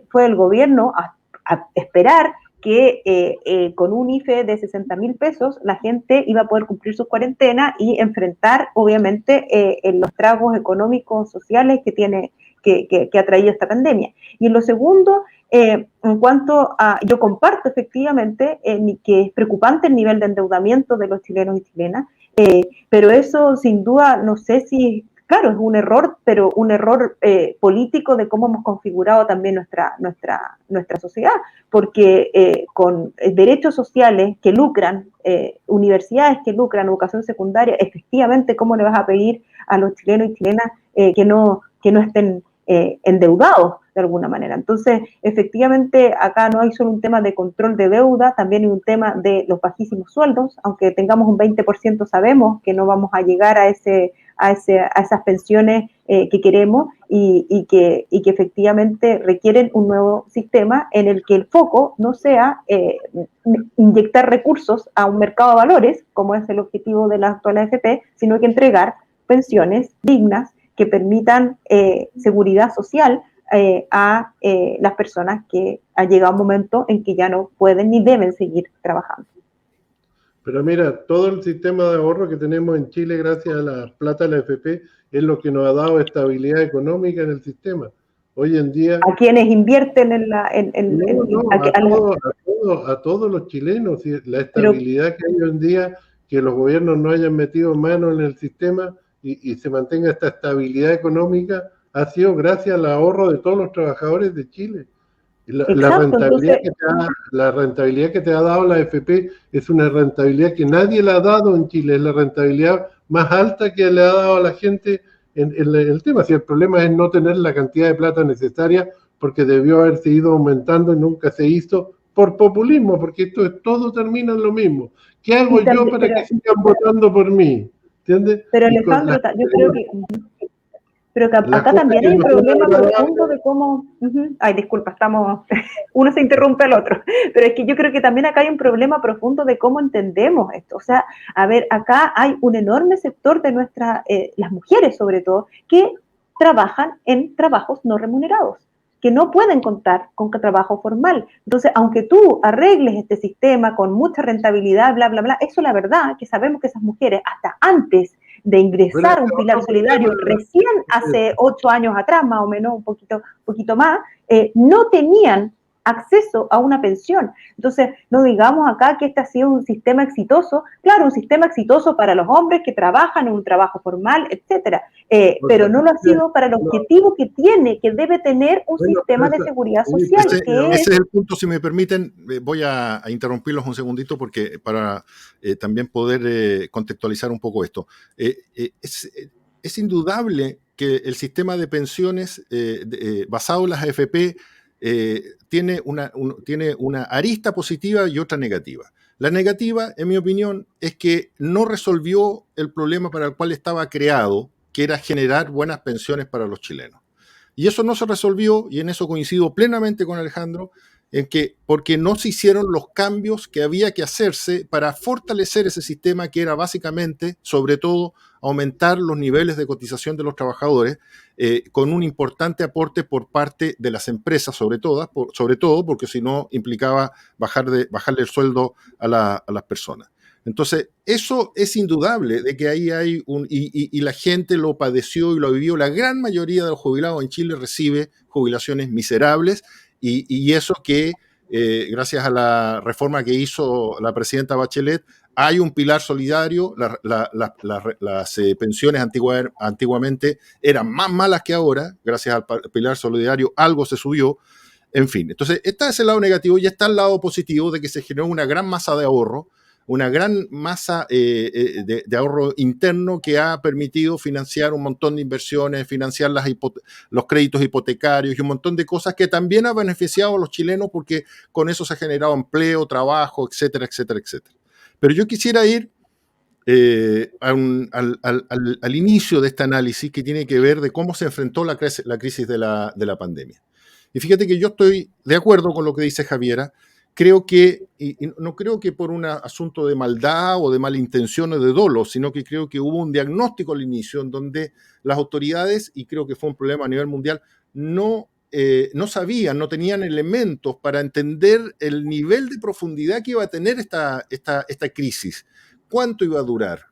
Fue el gobierno a esperar que con un IFE de 60.000 pesos la gente iba a poder cumplir su cuarentena y enfrentar, obviamente, los tragos económicos, sociales que ha traído esta pandemia. Y en lo segundo, en cuanto a, yo comparto efectivamente que es preocupante el nivel de endeudamiento de los chilenos y chilenas, pero eso sin duda, no sé si, claro, es un error, pero un error político de cómo hemos configurado también nuestra sociedad, porque con derechos sociales que lucran, universidades que lucran, educación secundaria, efectivamente, ¿cómo le vas a pedir a los chilenos y chilenas que no estén endeudados de alguna manera? Entonces, efectivamente, acá no hay solo un tema de control de deuda, también hay un tema de los bajísimos sueldos. Aunque tengamos un 20%, sabemos que no vamos a llegar a esas pensiones que queremos y que efectivamente requieren un nuevo sistema en el que el foco no sea inyectar recursos a un mercado de valores, como es el objetivo de la actual AFP, sino que entregar pensiones dignas que permitan seguridad social a las personas que ha llegado un momento en que ya no pueden ni deben seguir trabajando. Pero mira, todo el sistema de ahorro que tenemos en Chile gracias a la plata de la AFP es lo que nos ha dado estabilidad económica en el sistema. Hoy en día, A quienes invierten en la... a todos los chilenos, ¿sí? La pero estabilidad que hay hoy en día, que los gobiernos no hayan metido mano en el sistema y se mantenga esta estabilidad económica, ha sido gracias al ahorro de todos los trabajadores de Chile. exacto, entonces, La rentabilidad que te ha dado la AFP es una rentabilidad que nadie le ha dado en Chile, es la rentabilidad más alta que le ha dado a la gente en el tema. Si el problema es no tener la cantidad de plata necesaria, porque debió haberse ido aumentando y nunca se hizo por populismo, porque todo termina en lo mismo. ¿Qué hago yo para que sigan votando por mí? ¿Entiendes? Pero Alejandro, yo creo que... Pero que acá también hay un problema profundo de cómo... Ay, disculpa, uno se interrumpe al otro. Pero es que yo creo que también acá hay un problema profundo de cómo entendemos esto. O sea, a ver, acá hay un enorme sector de las mujeres sobre todo, que trabajan en trabajos no remunerados, que no pueden contar con trabajo formal. Entonces, aunque tú arregles este sistema con mucha rentabilidad, bla, bla, bla, eso la verdad que sabemos que esas mujeres, hasta antes de ingresar a un pilar solidario, recién hace 8 años atrás, más o menos, un poquito más, no tenían acceso a una pensión. Entonces, no digamos acá que este ha sido un sistema exitoso, claro, un sistema exitoso para los hombres que trabajan en un trabajo formal, etcétera, pero no lo ha sido para el objetivo que debe tener un sistema de seguridad social. Ese es el punto, si me permiten, voy a interrumpirlos un segundito porque para también poder contextualizar un poco esto. Es indudable que el sistema de pensiones basado en las AFP tiene una arista positiva y otra negativa. La negativa, en mi opinión, es que no resolvió el problema para el cual estaba creado, que era generar buenas pensiones para los chilenos. Y eso no se resolvió, y en eso coincido plenamente con Alejandro, porque no se hicieron los cambios que había que hacerse para fortalecer ese sistema, que era básicamente, sobre todo, aumentar los niveles de cotización de los trabajadores, con un importante aporte por parte de las empresas, sobre todo porque si no implicaba bajarle el sueldo a las personas. Entonces, eso es indudable, de que ahí hay y la gente lo padeció y lo vivió. La gran mayoría de los jubilados en Chile recibe jubilaciones miserables, y eso que, gracias a la reforma que hizo la presidenta Bachelet, hay un pilar solidario. Las pensiones antiguamente eran más malas que ahora. Gracias al pilar solidario algo se subió. En fin, entonces está ese lado negativo, y está el lado positivo de que se generó una gran masa de ahorro, una gran masa de ahorro interno, que ha permitido financiar un montón de inversiones, financiar los créditos hipotecarios y un montón de cosas que también ha beneficiado a los chilenos, porque con eso se ha generado empleo, trabajo, etcétera, etcétera, etcétera. Pero yo quisiera ir al inicio de este análisis, que tiene que ver de cómo se enfrentó la crisis de la pandemia. Y fíjate que yo estoy de acuerdo con lo que dice Javiera. Creo que, y no creo que por un asunto de maldad o de mala intención o de dolo, sino que creo que hubo un diagnóstico al inicio en donde las autoridades, y creo que fue un problema a nivel mundial, no sabían, no tenían elementos para entender el nivel de profundidad que iba a tener esta crisis. ¿Cuánto iba a durar?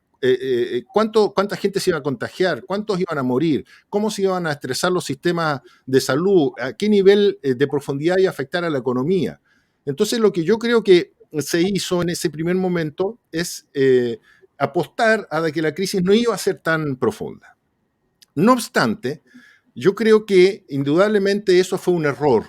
¿Cuánta gente se iba a contagiar? ¿Cuántos iban a morir? ¿Cómo se iban a estresar los sistemas de salud? ¿A qué nivel de profundidad iba a afectar a la economía? Entonces, lo que yo creo que se hizo en ese primer momento es apostar a que la crisis no iba a ser tan profunda. No obstante, yo creo que indudablemente eso fue un error,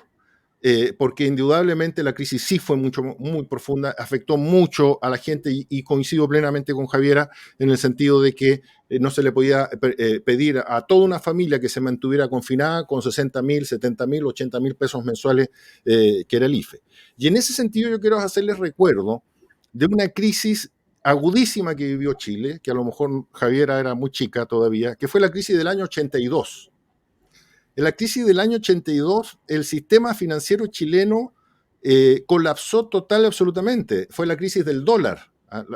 porque indudablemente la crisis sí fue muy profunda, afectó mucho a la gente, y coincido plenamente con Javiera en el sentido de que no se le podía pedir a toda una familia que se mantuviera confinada con 60.000, 70.000, 80.000 pesos mensuales, que era el IFE. Y en ese sentido yo quiero hacerles recuerdo de una crisis agudísima que vivió Chile, que a lo mejor Javiera era muy chica todavía, que fue la crisis del año 82. En la crisis del año 82, el sistema financiero chileno colapsó total y absolutamente. Fue la crisis del dólar.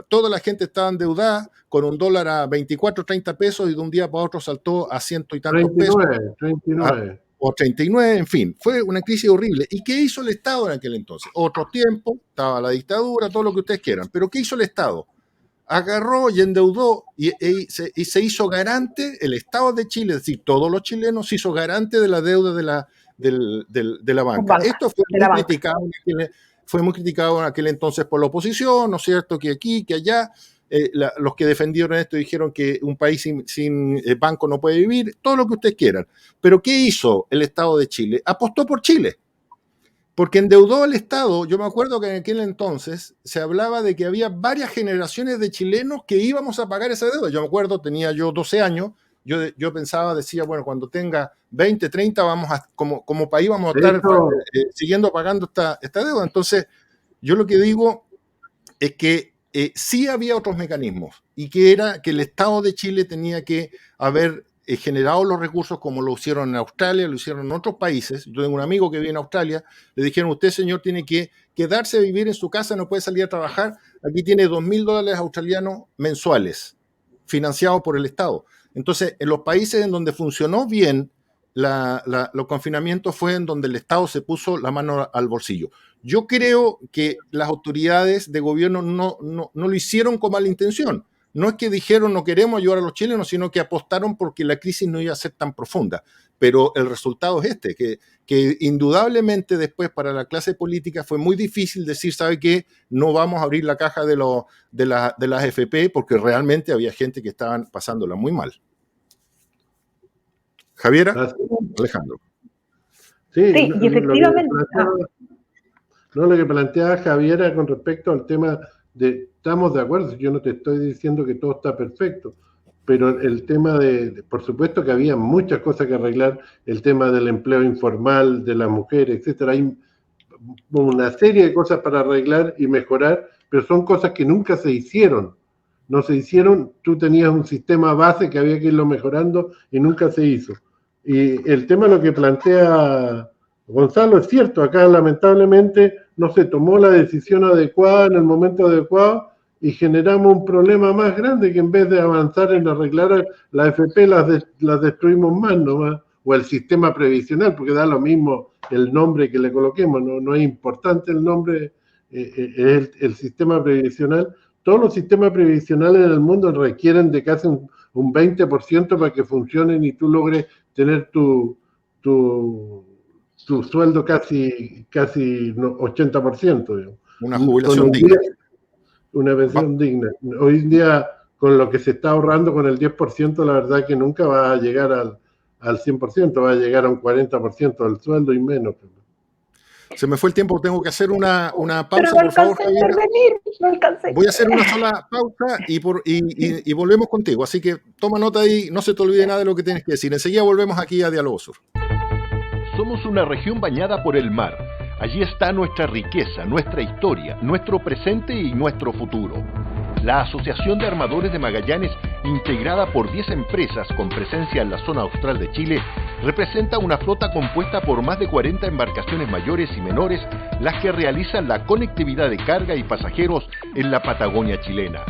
Toda la gente estaba endeudada con un dólar a 24, 30 pesos, y de un día para otro saltó a ciento y tantos pesos. 39. O 39, en fin. Fue una crisis horrible. ¿Y qué hizo el Estado en aquel entonces? Otro tiempo, estaba la dictadura, todo lo que ustedes quieran. Pero ¿qué hizo el Estado? agarró y endeudó y se hizo garante, el Estado de Chile, es decir, todos los chilenos, se hizo garante de la deuda de la banca. Esto fue muy criticado en aquel entonces por la oposición, ¿no es cierto? Que aquí, que allá, los que defendieron esto dijeron que un país sin banco no puede vivir, todo lo que ustedes quieran. Pero ¿qué hizo el Estado de Chile? Apostó por Chile. Porque endeudó al Estado. Yo me acuerdo que en aquel entonces se hablaba de que había varias generaciones de chilenos que íbamos a pagar esa deuda. Yo me acuerdo, tenía yo 12 años, yo pensaba, decía, bueno, cuando tenga 20, 30, vamos como país vamos a estar siguiendo pagando esta deuda. Entonces, yo lo que digo es que sí había otros mecanismos y que era que el Estado de Chile tenía que haber generado los recursos como lo hicieron en Australia, lo hicieron en otros países. Yo tengo un amigo que vive en Australia, le dijeron, usted, señor, tiene que quedarse a vivir en su casa, no puede salir a trabajar, aquí tiene $2.000 australianos mensuales, financiados por el Estado. Entonces, en los países en donde funcionó bien los confinamientos fue en donde el Estado se puso la mano al bolsillo. Yo creo que las autoridades de gobierno no lo hicieron con mala intención. No es que dijeron no queremos ayudar a los chilenos, sino que apostaron porque la crisis no iba a ser tan profunda. Pero el resultado es que indudablemente después para la clase política fue muy difícil decir, ¿sabe qué? No vamos a abrir la caja de las FP porque realmente había gente que estaban pasándola muy mal. Javiera, Alejandro. Sí, y efectivamente. Lo que planteaba Javiera con respecto al tema de, estamos de acuerdo, yo no te estoy diciendo que todo está perfecto, pero el tema por supuesto que había muchas cosas que arreglar, el tema del empleo informal, de las mujeres, etcétera, hay una serie de cosas para arreglar y mejorar, pero son cosas que nunca se hicieron. No se hicieron, tú tenías un sistema base que había que irlo mejorando y nunca se hizo. Y el tema, lo que plantea Gonzalo, es cierto, acá lamentablemente no se tomó la decisión adecuada en el momento adecuado y generamos un problema más grande que en vez de avanzar en arreglar la FP las destruimos más nomás, o el sistema previsional, porque da lo mismo el nombre que le coloquemos, no es importante el nombre, es el sistema previsional. Todos los sistemas previsionales en el mundo requieren de casi un 20% para que funcionen y tú logres tener tu sueldo casi 80%. Digamos. Una jubilación digna. Una pensión digna. Hoy en día, con lo que se está ahorrando con el 10%, la verdad que nunca va a llegar al 100%, va a llegar a un 40% del sueldo y menos. Se me fue el tiempo, tengo que hacer una pausa, por favor, Javier. Voy a hacer una sola pausa y volvemos contigo. Así que toma nota ahí, no se te olvide nada de lo que tienes que decir. Enseguida volvemos aquí a Diálogo Sur. Somos una región bañada por el mar. Allí está nuestra riqueza, nuestra historia, nuestro presente y nuestro futuro. La Asociación de Armadores de Magallanes, integrada por 10 empresas con presencia en la zona austral de Chile, representa una flota compuesta por más de 40 embarcaciones mayores y menores, las que realizan la conectividad de carga y pasajeros en la Patagonia chilena.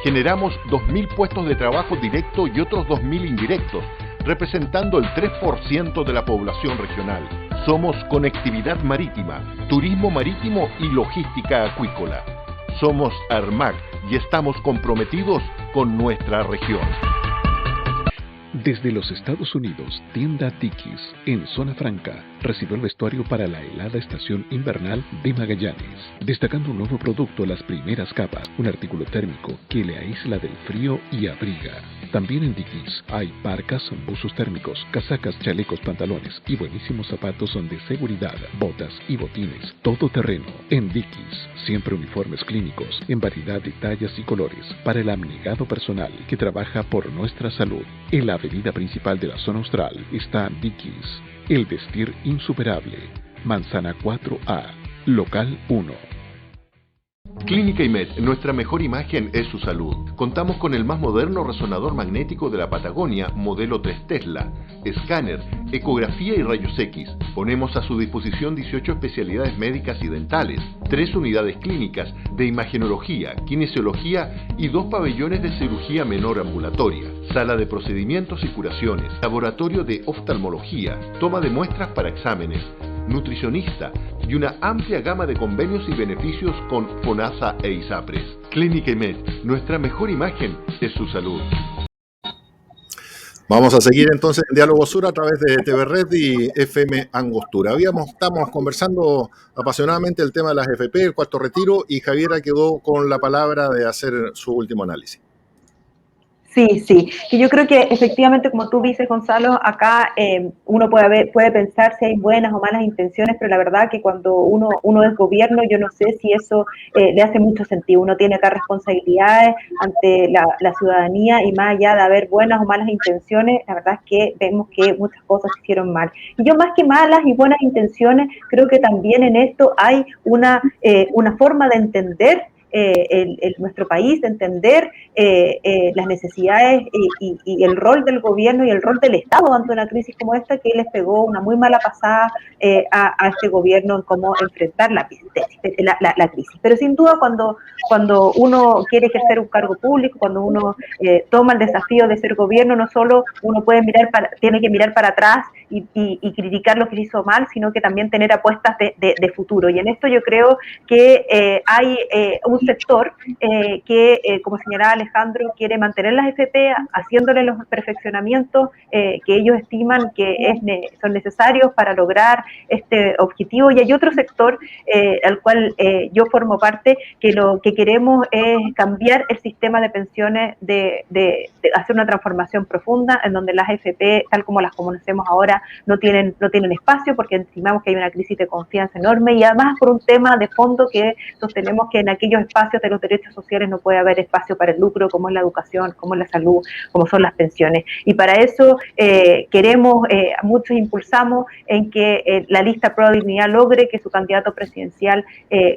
Generamos 2.000 puestos de trabajo directo y otros 2.000 indirectos, representando el 3% de la población regional. Somos conectividad marítima, turismo marítimo y logística acuícola. Somos ARMAC y estamos comprometidos con nuestra región. Desde los Estados Unidos, tienda Tikis, en Zona Franca, recibió el vestuario para la helada estación invernal de Magallanes, destacando un nuevo producto, las primeras capas, un artículo térmico que le aísla del frío y abriga. También en Dickies hay parcas, buzos térmicos, casacas, chalecos, pantalones y buenísimos zapatos de seguridad, botas y botines, todo terreno. En Dickies, siempre uniformes clínicos, en variedad de tallas y colores, para el abnegado personal que trabaja por nuestra salud. En la avenida principal de la zona austral está Dickies, el vestir insuperable, Manzana 4A, local 1. Clínica IMED, nuestra mejor imagen es su salud. Contamos con el más moderno resonador magnético de la Patagonia, modelo 3 Tesla, escáner, ecografía y rayos X. Ponemos a su disposición 18 especialidades médicas y dentales, 3 unidades clínicas de imagenología, kinesiología y 2 pabellones de cirugía menor ambulatoria, sala de procedimientos y curaciones, laboratorio de oftalmología, toma de muestras para exámenes, nutricionista, y una amplia gama de convenios y beneficios con FONASA e ISAPRES. Clínica IMED, nuestra mejor imagen es su salud. Vamos a seguir entonces en Diálogo Sur a través de TV Red y FM Angostura. Estamos conversando apasionadamente el tema de las FP, el cuarto retiro, y Javiera quedó con la palabra de hacer su último análisis. Sí, que yo creo que efectivamente, como tú dices, Gonzalo, acá uno puede pensar si hay buenas o malas intenciones, pero la verdad que cuando uno es gobierno, yo no sé si eso le hace mucho sentido. Uno tiene acá responsabilidades ante la ciudadanía, y más allá de haber buenas o malas intenciones, la verdad es que vemos que muchas cosas se hicieron mal. Y yo, más que malas y buenas intenciones, creo que también en esto hay una forma de entender nuestro país, de entender las necesidades y el rol del gobierno y el rol del Estado ante una crisis como esta, que les pegó una muy mala pasada a este gobierno en cómo enfrentar la crisis. Pero sin duda, cuando uno quiere ejercer un cargo público, cuando uno toma el desafío de ser gobierno, no solo uno tiene que mirar para atrás y criticar lo que se hizo mal, sino que también tener apuestas de futuro. Y en esto yo creo que hay un sector que, como señalaba Alejandro, quiere mantener las FP, haciéndole los perfeccionamientos que ellos estiman que son necesarios para lograr este objetivo. Y hay otro sector al cual yo formo parte, que lo que queremos es cambiar el sistema de pensiones, de hacer una transformación profunda en donde las FP, tal como las conocemos ahora, no tienen espacio, porque estimamos que hay una crisis de confianza enorme, y además por un tema de fondo que sostenemos que en aquellos espacios de los derechos sociales no puede haber espacio para el lucro, como es la educación, como es la salud, como son las pensiones. Y para eso muchos impulsamos en que la lista Pro Dignidad logre que su candidato presidencial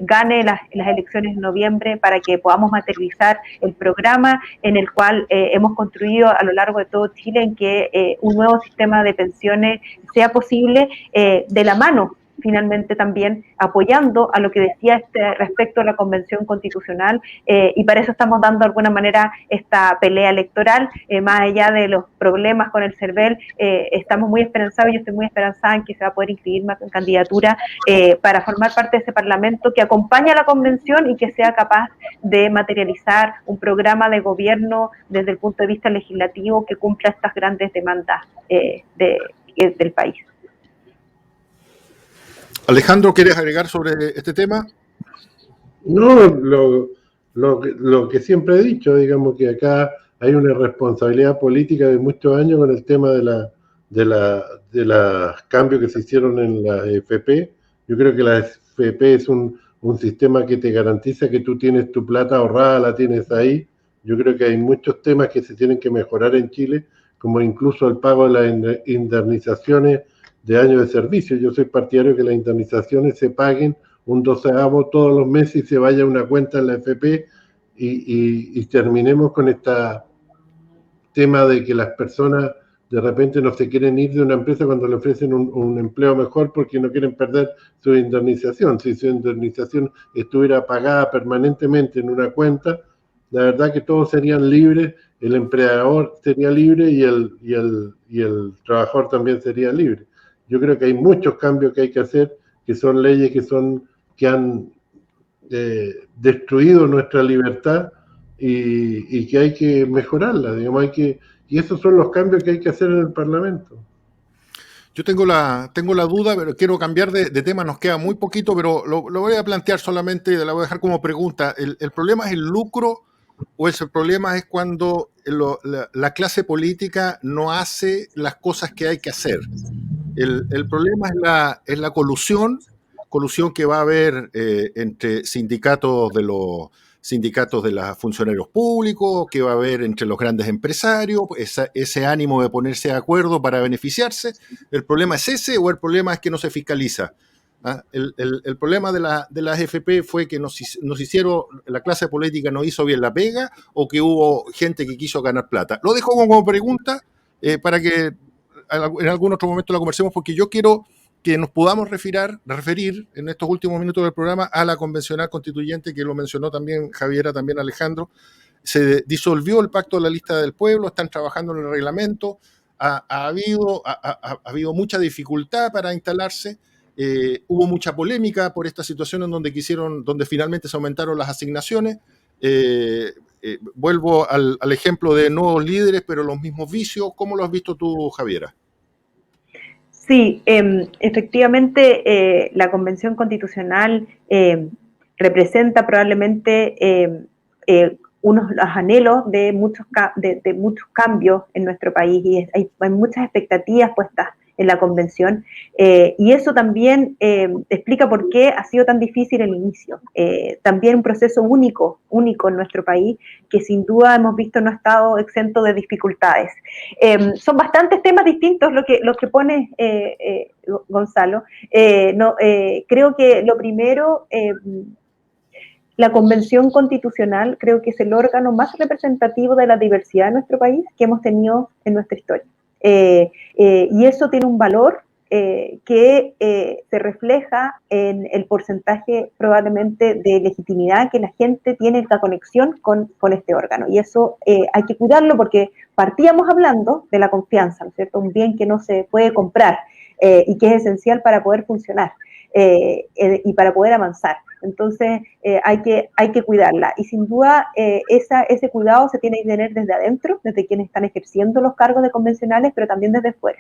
gane las elecciones en noviembre, para que podamos materializar el programa en el cual hemos construido a lo largo de todo Chile, en que un nuevo sistema de pensiones sea posible, de la mano finalmente también apoyando a lo que decía respecto a la Convención Constitucional, y para eso estamos dando de alguna manera esta pelea electoral, más allá de los problemas con el CERVEL. Estamos muy esperanzados, yo estoy muy esperanzada en que se va a poder inscribir en candidatura para formar parte de ese Parlamento que acompañe a la Convención y que sea capaz de materializar un programa de gobierno desde el punto de vista legislativo que cumpla estas grandes demandas del país. Alejandro, ¿quieres agregar sobre este tema? No, lo que siempre he dicho, digamos que acá hay una responsabilidad política de muchos años con el tema de los cambios que se hicieron en la FP. Yo creo que la FP es un sistema que te garantiza que tú tienes tu plata ahorrada, la tienes ahí. Yo creo que hay muchos temas que se tienen que mejorar en Chile, como incluso el pago de las indemnizaciones de años de servicio. Yo soy partidario que las indemnizaciones se paguen un 12avo todos los meses y se vaya a una cuenta en la FP y terminemos con este tema de que las personas de repente no se quieren ir de una empresa cuando le ofrecen un empleo mejor porque no quieren perder su indemnización. Si su indemnización estuviera pagada permanentemente en una cuenta, la verdad que todos serían libres, el empleador sería libre y el trabajador también sería libre. Yo creo que hay muchos cambios que hay que hacer, que son leyes que han destruido nuestra libertad y que hay que mejorarla, digamos, y esos son los cambios que hay que hacer en el Parlamento. Yo tengo la duda, pero quiero cambiar de tema, nos queda muy poquito, pero lo voy a plantear solamente, la voy a dejar como pregunta. ¿El problema es el lucro o el problema es cuando la clase política no hace las cosas que hay que hacer? El problema es la colusión que va a haber entre sindicatos de los funcionarios públicos, que va a haber entre los grandes empresarios, ese ánimo de ponerse de acuerdo para beneficiarse. ¿El problema es ese o el problema es que no se fiscaliza? ¿Ah? El problema de las FP fue que la clase política no hizo bien la pega, o que hubo gente que quiso ganar plata. Lo dejo como pregunta para que en algún otro momento la conversemos, porque yo quiero que nos podamos referir en estos últimos minutos del programa a la convencional constituyente, que lo mencionó también Javiera, también Alejandro. Se disolvió el pacto de la lista del pueblo, están trabajando en el reglamento, ha habido mucha dificultad para instalarse. Hubo mucha polémica por esta situación en donde finalmente se aumentaron las asignaciones. Vuelvo al ejemplo de nuevos líderes, pero los mismos vicios. ¿Cómo lo has visto tú, Javiera? Sí, efectivamente, la Convención Constitucional representa probablemente unos los anhelos de muchos cambios en nuestro país, y hay muchas expectativas puestas en la Convención, y eso también explica por qué ha sido tan difícil el inicio. También un proceso único en nuestro país, que sin duda hemos visto no ha estado exento de dificultades. Son bastantes temas distintos lo que pone Gonzalo. Creo que lo primero, la Convención Constitucional creo que es el órgano más representativo de la diversidad de nuestro país que hemos tenido en nuestra historia. Y eso tiene un valor que se refleja en el porcentaje probablemente de legitimidad que la gente tiene en la conexión con este órgano. Y eso hay que cuidarlo, porque partíamos hablando de la confianza, ¿no es cierto? Un bien que no se puede comprar y que es esencial para poder funcionar y para poder avanzar. Entonces hay que cuidarla, y sin duda ese cuidado se tiene que tener desde adentro, desde quienes están ejerciendo los cargos de convencionales, pero también desde fuera.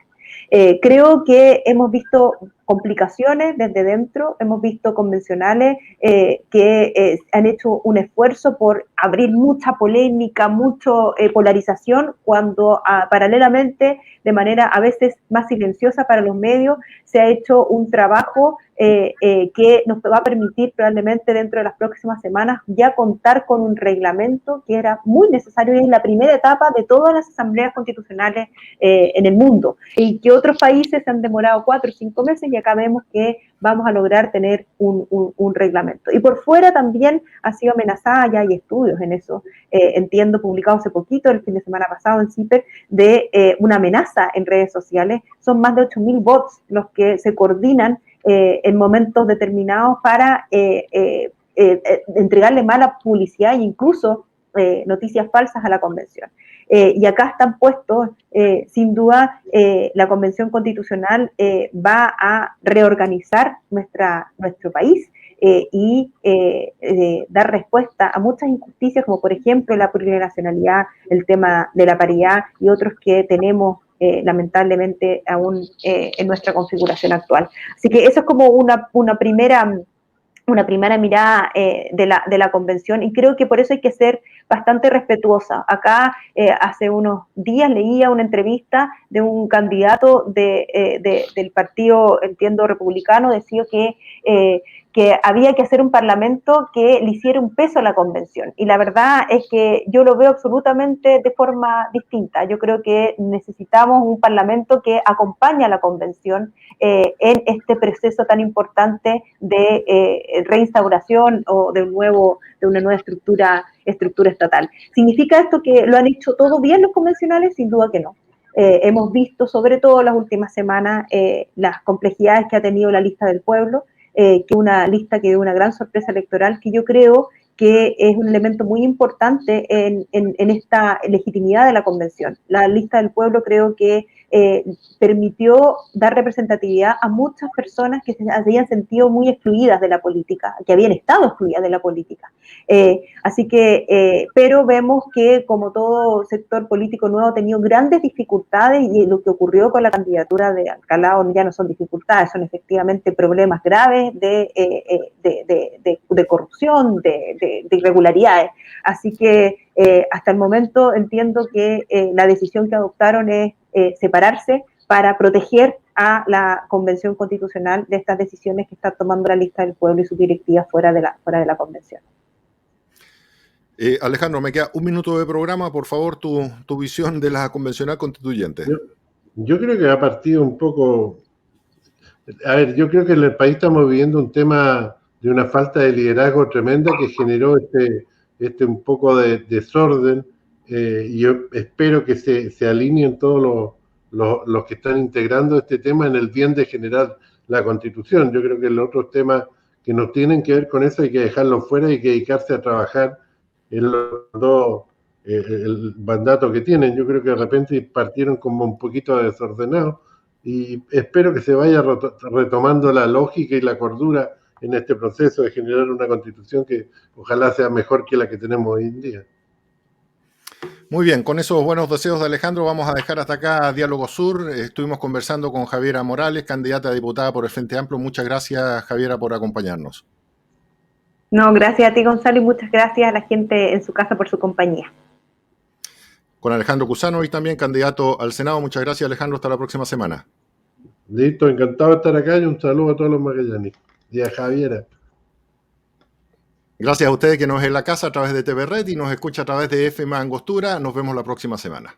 Creo que hemos visto complicaciones desde dentro, hemos visto convencionales que han hecho un esfuerzo por abrir mucha polémica, mucha polarización, cuando paralelamente, de manera a veces más silenciosa para los medios, se ha hecho un trabajo que nos va a permitir probablemente dentro de las próximas semanas ya contar con un reglamento que era muy necesario, y es la primera etapa de todas las asambleas constitucionales en el mundo, y que otros países se han demorado 4 o 5 meses, y acá vemos que vamos a lograr tener un reglamento. Y por fuera también ha sido amenazada, ya hay estudios en eso, entiendo, publicado hace poquito, el fin de semana pasado en CIPER, de una amenaza en redes sociales. Son más de 8.000 bots los que se coordinan en momentos determinados para entregarle mala publicidad e incluso noticias falsas a la Convención. Y acá están puestos, sin duda, la Convención Constitucional va a reorganizar nuestro país y dar respuesta a muchas injusticias, como por ejemplo la plurinacionalidad, el tema de la paridad y otros que tenemos lamentablemente aún en nuestra configuración actual. Así que eso es como una primera mirada de la Convención, y creo que por eso hay que ser bastante respetuosa. Acá hace unos días leía una entrevista de un candidato del partido, entiendo, republicano, decía que había que hacer un parlamento que le hiciera un peso a la Convención, y la verdad es que yo lo veo absolutamente de forma distinta. Yo creo que necesitamos un parlamento que acompañe a la Convención en este proceso tan importante de reinstauración o de una nueva estructura estatal. ¿Significa esto que lo han hecho todo bien los convencionales? Sin duda que no. Hemos visto, sobre todo en las últimas semanas, las complejidades que ha tenido la lista del pueblo, que una lista que dio una gran sorpresa electoral, que yo creo que es un elemento muy importante en esta legitimidad de la Convención. La lista del pueblo creo que permitió dar representatividad a muchas personas que se habían sentido muy excluidas de la política, que habían estado excluidas de la política. Así que, pero vemos que, como todo sector político nuevo, ha tenido grandes dificultades, y lo que ocurrió con la candidatura de Alcalá ya no son dificultades, son efectivamente problemas graves de corrupción, de irregularidades. Así que hasta el momento entiendo que la decisión que adoptaron es separarse para proteger a la Convención Constitucional de estas decisiones que está tomando la lista del pueblo y sus directivas fuera de la Convención. Alejandro, me queda 1 minuto de programa. Por favor, tu visión de la Convencional Constituyente. Yo creo que ha partido un poco... A ver, yo creo que en el país estamos viviendo un tema de una falta de liderazgo tremenda que generó un poco de desorden, y yo espero que se alineen todos los que están integrando este tema en el bien de generar la Constitución. Yo creo que los otros temas que no tienen que ver con eso hay que dejarlos fuera y hay que dedicarse a trabajar en el mandato que tienen. Yo creo que de repente partieron como un poquito desordenados, y espero que se vaya retomando la lógica y la cordura en este proceso de generar una constitución que ojalá sea mejor que la que tenemos hoy en día. Muy bien, con esos buenos deseos de Alejandro vamos a dejar hasta acá Diálogo Sur. Estuvimos conversando con Javiera Morales, candidata a diputada por el Frente Amplio. Muchas gracias, Javiera, por acompañarnos. No, gracias a ti, Gonzalo, y muchas gracias a la gente en su casa por su compañía. Con Alejandro Cusano y también candidato al Senado. Muchas gracias, Alejandro. Hasta la próxima semana. Listo, encantado de estar acá y un saludo a todos los magallanes. Y a Javiera. Gracias a ustedes que nos ven en la casa a través de TV Red y nos escucha a través de FM Angostura. Nos vemos la próxima semana.